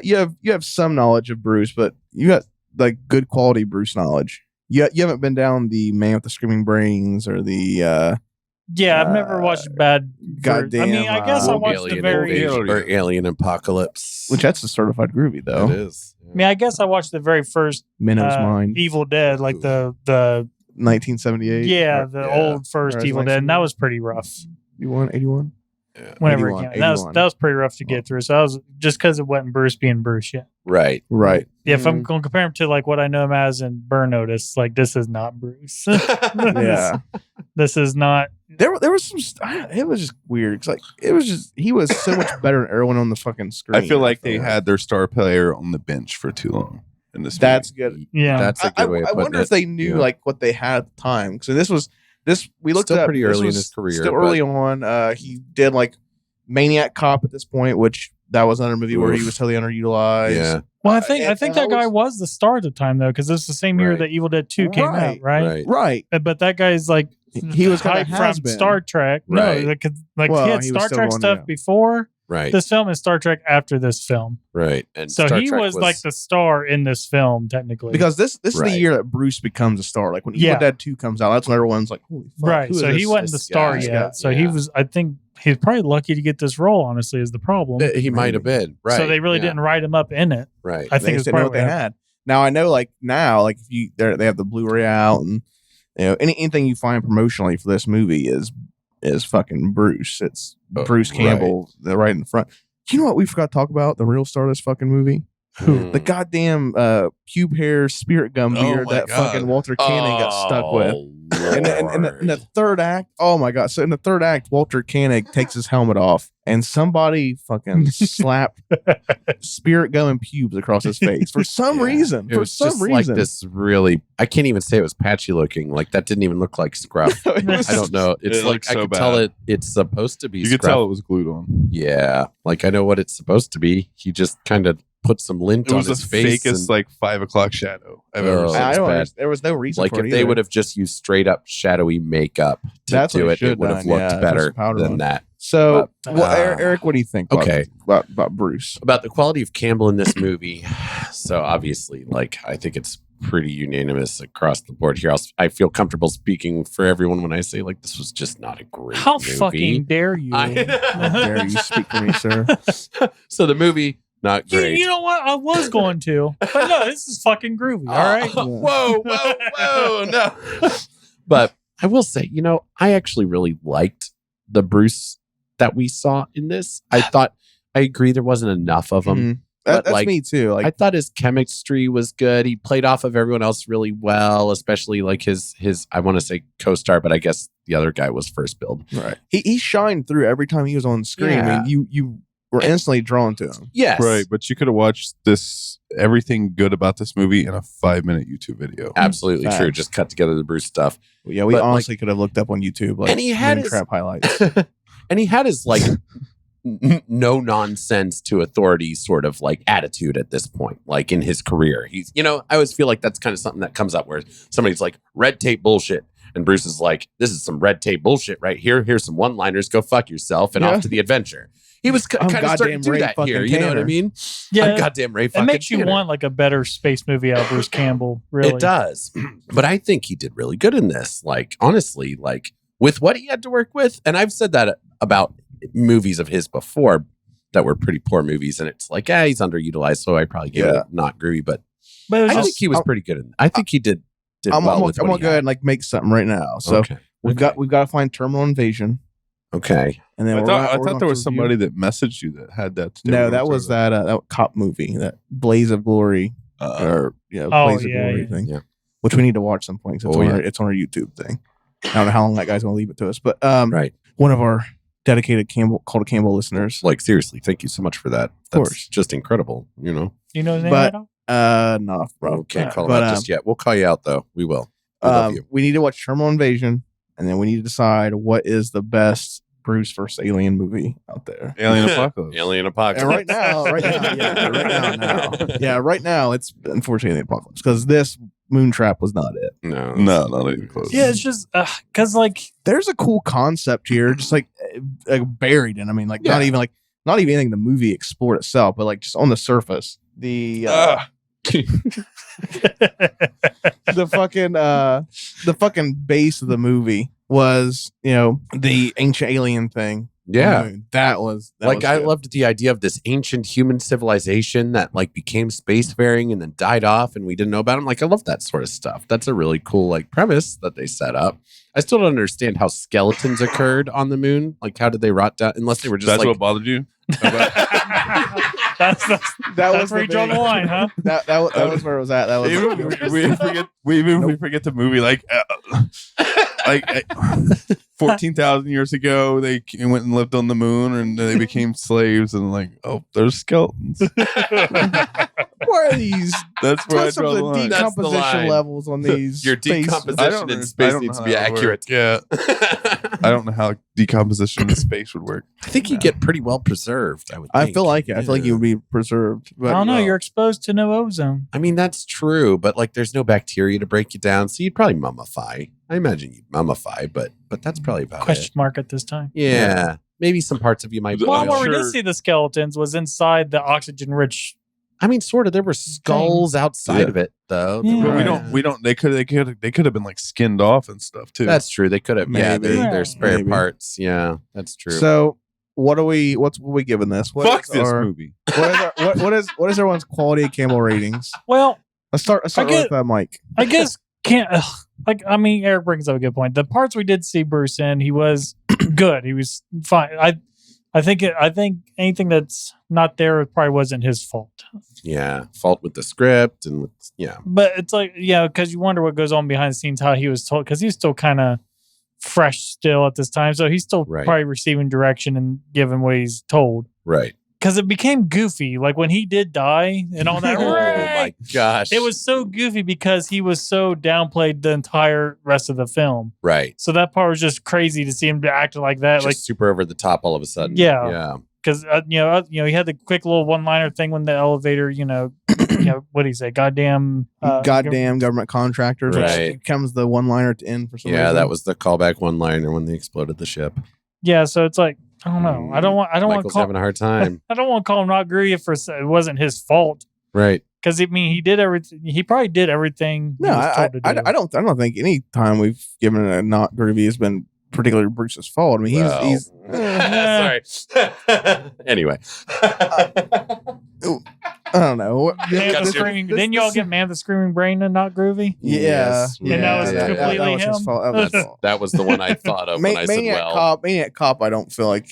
have some knowledge of Bruce, but you got like good quality Bruce knowledge. You haven't been down the Man with the Screaming Brains or the Yeah, I've never watched bad. goddamn, I mean, I guess I watched the Alien very. Invasion or Alien Apocalypse. which that's the certified groovy though. it is. I mean, I guess I watched the very first Minnow's Mind, Evil Dead, like the 1978. yeah, the Yeah. old first Or Evil Dead, and that was pretty rough. 81. Whenever 81, it came, that was 81. that was pretty rough to get through. So I was just because it wasn't Bruce being Bruce yet. Right. Right. Yeah, if I'm going to compare him to like what I know him as in Burn Notice, like this is not Bruce. Yeah. This is not. There was some. It was just weird. It's like it was just he was so much better than everyone on the fucking screen. I feel like they had their star player on the bench for too long in this. That's movie. good. Yeah, That's a I good way of putting wonder it. if they knew Yeah. like what they had at the time. So we looked Still up pretty this early in was his career, Still but- early on. He did like Maniac Cop at this point, which that was another movie where he Oof. was totally underutilized. Yeah. well, I think and that I guy was the star at the time though, because this is the same year Right. that Evil Dead 2 came out, right? Right. But that guy's like He was kind of hyped has from been. Star Trek. Right. No, like Well, he had he was Star still Trek going, stuff yeah. before Right. this film and Star Trek after this film. Right. And So Star he Trek was like the star in this film, technically. Because this is the Right. year that Bruce becomes a star. Like when Evil Yeah. Dead 2 comes out, that's when everyone's like, holy fuck. right. who is So he this- wasn't the this star guy? yet. So he yeah. was. I think he's probably lucky to get this role. Honestly, is the problem. He might have been. Right. So they really Yeah. didn't write him up in it. Right. I think They it's didn't know what probably they had. Now I know, like if you they have the Blu-ray out, and anything you find promotionally for this movie is fucking Bruce. It's Oh, Bruce Campbell, right in the front. You know what we forgot to talk about? The real star of this fucking movie, Hmm. the goddamn pube hair spirit gum Oh beard my that God. fucking Walter Koenig got stuck with. In the third act, oh my god! So in the third act, Walter Koenig takes his helmet off, and somebody fucking slapped spirit gum and pubes across his face for some Yeah. reason. It For was some just reason, like this really, I can't even say it was patchy looking. Like that didn't even look like scruff. It was- I don't know. It's It like looks I so could tell bad. it's supposed to be You could scruff. tell it was glued on. Yeah. Like I know what it's supposed to be. He just kind of put some lint It on was the his face. fakest and, like 5 o'clock shadow I've ever Oh. seen. I don't. bad. Understand. There was no reason like for if it they either. would have just used straight up shadowy makeup to That's what do they it, should it would have done, looked yeah, put better some powder than on. that. So, But, well, Eric, what do you think? Okay. about Bruce. About the quality of Campbell in this movie. So obviously, like I think it's pretty unanimous across the board here. I feel comfortable speaking for everyone when I say like this was just not a great How movie. fucking dare you? How dare you speak for me, sir? So the movie, not You, great. you know what? I was going to, but no, this is fucking groovy. All right. Whoa, no. But I will say, I actually really liked the Bruce that we saw in this. I thought I agree there wasn't enough of him. Mhm. But, That's like, me too. Like I thought his chemistry was good. He played off of everyone else really well, especially like his I want to say co-star, but I guess the other guy was first billed. right. He shined through every time he was on screen. I Yeah. mean, you were instantly drawn to him. Yes. Right, but you could have watched everything good about this movie in a 5-minute YouTube video. Absolutely true. Facts. Just cut together the Bruce stuff. Yeah, we But, honestly could have looked up on YouTube like And he had Moon his- Trap highlights. And he had his like no nonsense to authority sort of like attitude at this point, like in his career. He's, I always feel like that's kind of something that comes up where somebody's like red tape bullshit. And Bruce is like, this is some red tape bullshit right here. Here's some one-liners. Go fuck yourself and Yeah. off to the adventure. He was kind of starting goddamn to do Ray that fucking here. You know what I Tanner. mean? Yeah, I'm goddamn Ray it fucking makes you Tanner. want like a better space movie out of Bruce Campbell. Really, It does. But I think he did really good in this. Like, honestly, like with what he had to work with. And I've said that about movies of his before that were pretty poor movies. And it's like, he's underutilized. So I probably give it not groovy. But But it was I just think he was pretty good in I think he did I'm well gonna with go what he ahead had. and like make something right now. So Okay. we've got to find Terminal Invasion, Okay. and then I we're thought, gonna- we're I thought gonna there was review- somebody that messaged you that had that. No, that was that cop movie, that Blaze of Glory, or Blaze of Glory thing. Yeah. Which we need to watch some point. 'Cause Oh, it's on our YouTube thing. I don't know how long that guy's gonna leave it to us, but Right. one of our dedicated Campbell listeners. Like, seriously, thank you so much for that. That's course. just incredible, you know his name But- at all? No, bro. Can't call him But, out just yet. We'll call you out, though. We will. We love you. we need to watch Terminal Invasion, and then we need to decide what is the best Bruce vs. Alien movie out there. Alien Apocalypse. Alien Apocalypse. And right now, it's unfortunately the Apocalypse, because this Moontrap was not it. No. No, not even close. Yeah, it's just because like There's a cool concept here, just like buried in. I mean, like not even anything in the movie explored itself, but like just on the surface, the the fucking base of the movie was the ancient alien thing. Yeah. I mean, that was Like, I good. loved the idea of this ancient human civilization that like became spacefaring and then died off and we didn't know about them. Like, I love that sort of stuff. That's a really cool like premise that they set up. I still don't understand how skeletons occurred on the moon. Like, how did they rot down? Unless they were just That's like, what bothered you? that's was where you draw the line, huh? that was where it was at. That was Even if we forget the movie, like 14,000 years ago, they went and lived on the moon and they became slaves, and like, oh, there's skeletons. Where are these? That's where I What's draw the the line. That's the decomposition line. levels on these? Your space- decomposition in space needs to be accurate. Yeah, I don't know how decomposition in space would work. I think you get pretty well preserved. I think. feel like it. I feel like Yeah. you would be preserved. But I don't know. You're exposed to no ozone. I mean, that's true, but like there's no bacteria to break you down, so you'd probably mummify. I imagine you'd mummify, but that's probably about Question mark at this time. it. Yeah. Maybe some parts of you might. Well, I'm where we sure- did see the skeletons was inside the oxygen-rich. I mean, sort of. There were skulls outside Yeah. of it, though. Yeah. But Right. we don't. They could have been like skinned off and stuff too. That's true. They could have. Yeah, Maybe. they're spare Maybe. parts. Yeah, that's true. So, what are we giving this? What fuck is this our- movie. what is everyone's quality of Campbell ratings? Well, Let's start I get- with that, Mike. I guess can't Eric brings up a good point. The parts we did see Bruce in, he was good. He was fine. I think anything that's not there probably wasn't his fault. yeah, fault with the script and with But it's like, because you wonder what goes on behind the scenes, how he was told, because he's still kind of fresh still at this time. So he's still Right. probably receiving direction and giving what he's told. right. Because it became goofy. Like when he did die and all that. Oh my gosh, It was so goofy because he was so downplayed the entire rest of the film. right. So that part was just crazy to see him acting like that. Just Like, super over the top all of a sudden. Yeah. yeah. because he had the quick little one-liner thing when the elevator, what do you say? Goddamn Goddamn government contractors. Right. Which becomes the one-liner at the end for some Yeah, reason. that was the callback one-liner when they exploded the ship. Yeah, so it's like I don't know. I don't want to Michael's call. having a hard time. I don't want to call him not groovy for it wasn't his fault Right. because he did everything. He probably did everything. No, he was told to do. I don't think any time we've given a not groovy has been particularly Bruce's fault. I mean, he's Sorry. Anyway. I don't know. Man Got the you. screaming. Didn't y'all get Man the Screaming Brain and not groovy? Yeah, Yes. And that was completely that was his him? fault. That was his fault. That was the one I thought of when I said, Maniac well. Cop. Maniac Cop. I don't feel like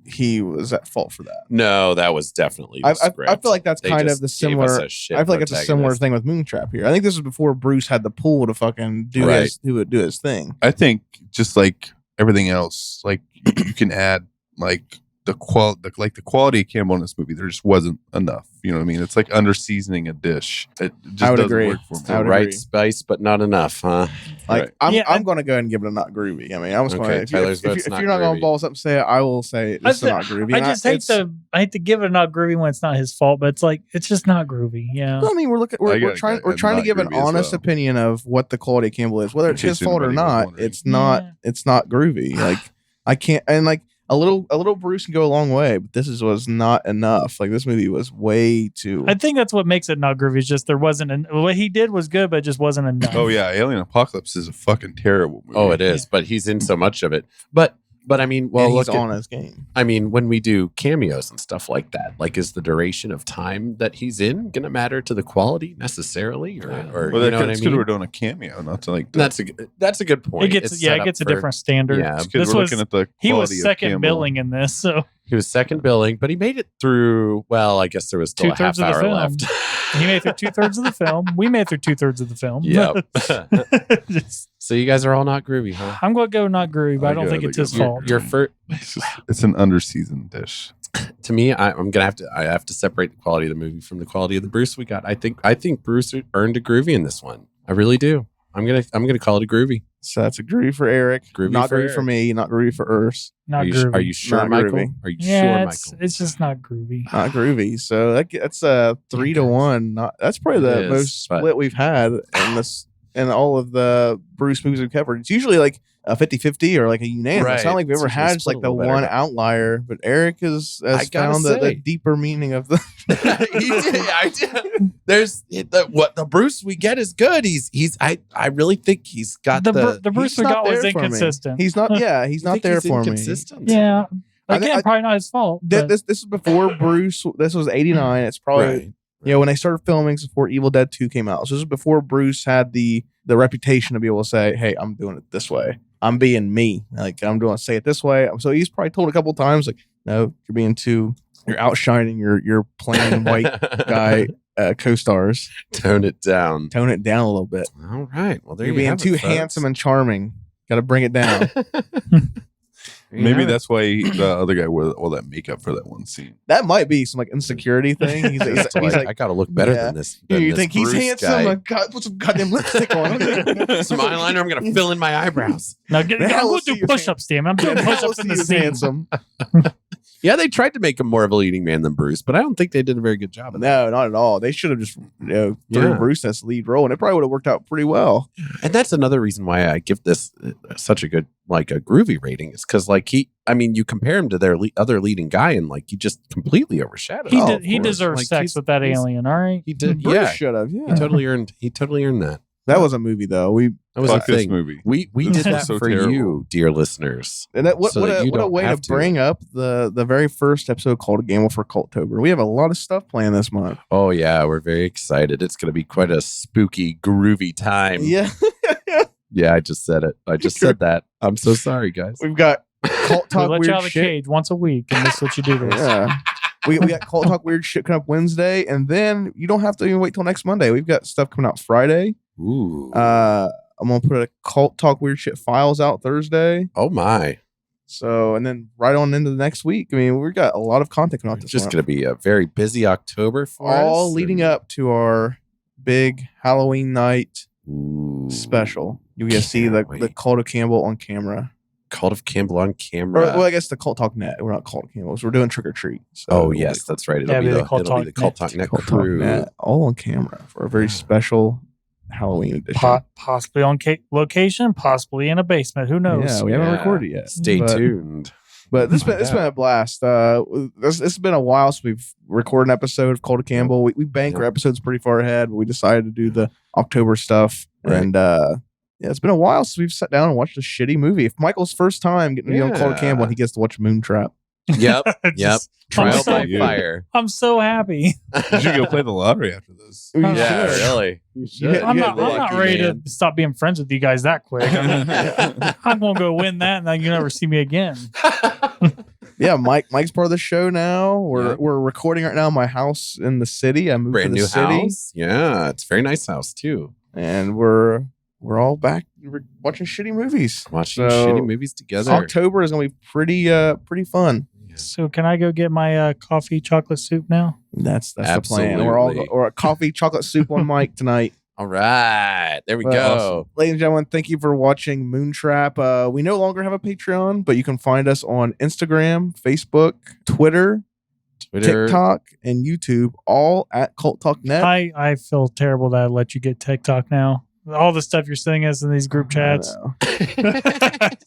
he was at fault for that. No, that was definitely the I script. feel like that's They kind just of the gave us similar. a shit I feel like it's a similar protagonist. thing with Moontrap here. I think this was before Bruce had the pull to fucking do Right. his thing. I think just like everything else, like you can add like the quality of Campbell in this movie. There just wasn't enough. You know what I mean? It's like under seasoning a dish. It just I would doesn't agree. work for me. I would Right agree. spice, but not enough, huh? Like Right. I'm going to go ahead and give it a not groovy. I mean, I was Okay, going to. Tyler's If vote's you're not not going groovy. to balls up and say it, I will say it's not groovy. I And just hate to give it a not groovy when it's not his fault, but it's like it's just not groovy. Yeah. I mean, we're gotta trying go to not give an groovy as honest well. opinion of what the quality of Campbell is, whether In it's his case fault or anybody was not. wondering. It's not groovy. Like I can't, and like a little Bruce can go a long way, but this was not enough. Like this movie was way too. I think that's what makes it not groovy. Is just there wasn't what he did was good, but it just wasn't enough. Oh yeah, Alien Apocalypse is a fucking terrible movie. Oh, it is, but he's in so much of it. But I mean, well, and he's look on at, his game. I mean, when we do cameos and stuff like that, like is the duration of time that he's in going to matter to the quality necessarily, or Well, you know what I that's good. mean? We're doing a cameo, not to like. That's a good point. It gets It's set it up gets a for- different standard. Yeah, It's 'cause This we're was looking at the he was quality of second Campbell. billing in this, so He was second billing, but he made it through. Well, I guess there was still a half 2/3 of the hour film. left. he made it through 2/3 of the film. We made it through 2/3 of the film. Yep. Just- So you guys are all not groovy, huh? I'm going to go not groovy, but I don't think it's his fault. Your first, It's an underseasoned dish. to me, I'm gonna have to separate the quality of the movie from the quality of the Bruce we got. I think Bruce earned a groovy in this one. I really do. I'm gonna call it a groovy. So that's a groovy for Eric. Groovy not for groovy for Eric. me. Not groovy for Urs. Not Are you, groovy. are you sure, Not Michael? groovy. Are you Yeah, sure, it's, Michael? it's just not groovy. Not groovy. So that's a 3-1. That's probably It the is, most but- split we've had in this in all of the Bruce movies we've covered. It's usually like a 50-50 or like a unanimous. Right. It's not like we've It's ever usually had just split like a the little better, one but- outlier. But Eric has I gotta found the say. deeper meaning of the. He did. I did. There's what the Bruce we get is good. I really think he's got The the Bruce He's we not got was there for me. inconsistent. He's not. Yeah, he's You not think there he's for me. inconsistent? Yeah. I Again, think- probably not his fault. but- This is before Bruce. This was 89. It's probably Right. when they started filming, it's before Evil Dead 2 came out. So this is before Bruce had the reputation to be able to say, "Hey, I'm doing it this way. I'm being me. Like I'm doing say it this way." So he's probably told a couple times, like, "No, you're being too. You're outshining your plain white guy co-stars. Tone it down. Tone it down a little bit. All right. Well, there You're you being have too it, folks. handsome and charming. Got to bring it down." Maybe that's why the other guy wore all that makeup for that one scene. That might be some like insecurity thing. He's It's like, I gotta look better Yeah. than this. Than you this think he's Bruce handsome? guy. Like, God, put some goddamn lipstick on. Some eyeliner. I'm gonna fill in my eyebrows. Now, The I'm hell going is to he do push-ups, damn. I'm doing push-ups in the scene. handsome. Yeah, they tried to make him more of a leading man than Bruce, but I don't think they did a very good job of that. No, not at all. They should have just threw Yeah. Bruce as lead role, and it probably would have worked out pretty well. And that's another reason why I give this such a good, like a groovy rating, is because like you compare him to their other leading guy, and like he just completely overshadowed. He, him. did, he deserves Like, sex he's- with that he's- alien, all right? He did. Bruce Yeah, should have. he Yeah, totally earned. He totally earned that. that was a movie though. That was Fuck a this thing. movie. We This did was that so for terrible. you, dear listeners. And that what So what that a, you what a don't way to have to. bring up the very first episode called Gamble for Cultober. We have a lot of stuff planned this month. Oh yeah, we're very excited. It's going to be quite a spooky, groovy time. Yeah, Yeah, I just said it. I just said that. I'm so sorry, guys. we've got Cult We Talk let you out Weird of the Shit. cage once a week, and this is what you do to us. Yeah. We got Cult Talk Weird Shit coming up Wednesday, and then you don't have to even wait till next Monday. We've got stuff coming out Friday. Ooh. I'm gonna put a Cult Talk Weird Shit files out Thursday. Oh my. So, and then right on into the next week. I mean, we've got a lot of content coming out It's this just month. going to be a very busy October for us. All leading and- up to our big Halloween night Ooh. special. You get to see Can't the wait. Cult of Campbell on camera. Cult of Campbell on Or, camera. well, I guess the Cult Talk Net. We're not Cult of Campbell. We're doing Trick or Treat. So Oh yes, that's right. It'll Yeah, be it'll be the the Cult it'll be the Talk Cult Net. Talk Net Cult Talk crew. Net, all on camera for a very special Halloween edition. Possibly on location, possibly in a basement. Who knows? Yeah, we haven't Yeah. recorded yet. Stay But- tuned. But this Find it's out. been a blast. This has been a while since we've recorded an episode of Cult of Campbell. We bank our episodes pretty far ahead, but we decided to do the October stuff. Right. And yeah, it's been a while since we've sat down and watched a shitty movie. If Michael's first time getting to be on Cult of Yeah. Campbell, and he gets to watch Moontrap. Yep. Yep. Just- Trial I'm by so- fire. I'm so happy. You should go play the lottery after this. You Yeah, should. really. You should. Yeah, I'm yeah, not lucky ready man. to stop being friends with you guys that quick. I'm gonna go win that, and then you never see me again. Yeah, Mike's part of the show now. Yeah. We're recording right now in my house in the city. I moved Brand to the new city, house. Yeah, it's a very nice house too. and we're all back. We're watching shitty movies. Watching So, shitty movies together. October is gonna be pretty fun. So can I go get my coffee chocolate soup now? That's the plan. We're all Absolutely. or a coffee chocolate soup on Mike tonight. All right, there we Well, go. awesome. Ladies and gentlemen, thank you for watching Moontrap. We no longer have a Patreon, but you can find us on Instagram, Facebook, Twitter, TikTok, and YouTube, all at Cult Talk Net. I feel terrible that I let you get TikTok now. All the stuff you're sending us in these group chats.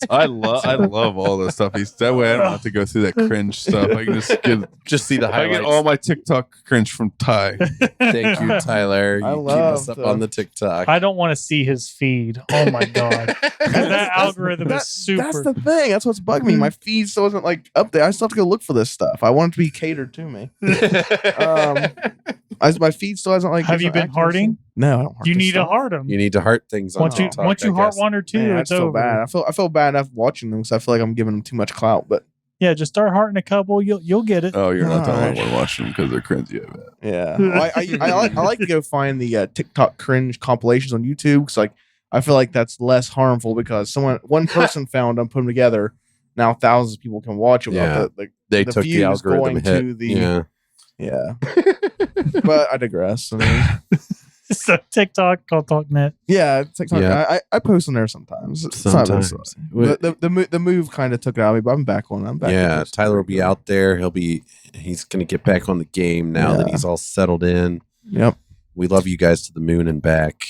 I love all this stuff. That way I don't have to go through that cringe stuff. I can Just see the I highlights. get all my TikTok cringe from Ty. Thank you, Tyler. I You keep love us up the- on the TikTok. I don't want to see his feed. Oh my god, that algorithm is super. That's the thing. That's what's bugging me. My feed still isn't like up there. I still have to go look for this stuff. I want it to be catered to me. My feed still hasn't like. Have you been active. hearting? No, I don't. Heart You this need to stuff. heart them. You need to heart things on Once you TikTok. once you I heart guess. one or two, Man, I it's feel over. bad. I feel bad enough watching them because I feel like I'm giving them too much clout. But Yeah, just start hearting a couple. You'll get it. Oh, you're not the Alright. only one watching them because they're cringy. I bet. yeah, well, I like to go find the TikTok cringe compilations on YouTube because like I feel like that's less harmful because one person found them, put them together. Now thousands of people can watch it. Yeah. Without They the took the views algorithm going hit. to the- Yeah. yeah. But I digress. I mean, So TikTok, Cult Talk Net. yeah, TikTok. Yeah. I post on there sometimes. It's not been- Sometimes. the move kind of took it out of me, but I'm back on. I'm back. Yeah, on Tyler will be out there. He's going to get back on the game now that Yeah. he's all settled in. Yep. We love you guys to the moon and back.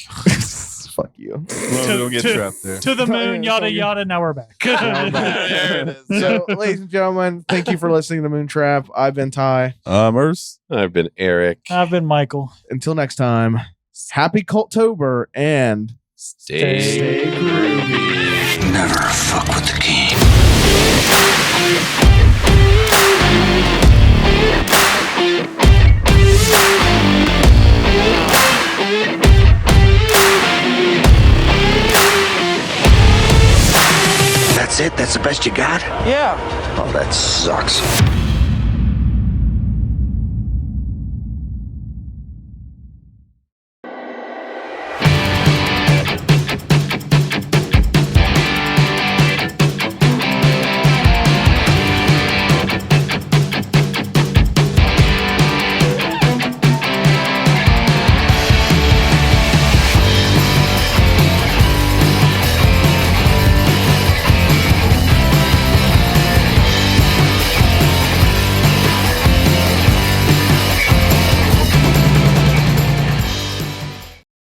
Fuck you. Well, we don't get trapped there. To the moon, yada yada. Now we're back. So, ladies and gentlemen, thank you for listening to Moontrap. I've been Ty. Urs. I've been Eric. I've been Michael. Until next time, happy Culttober and Stay groovy. Never fuck with the king. That's it? That's the best you got? Yeah. Oh, that sucks.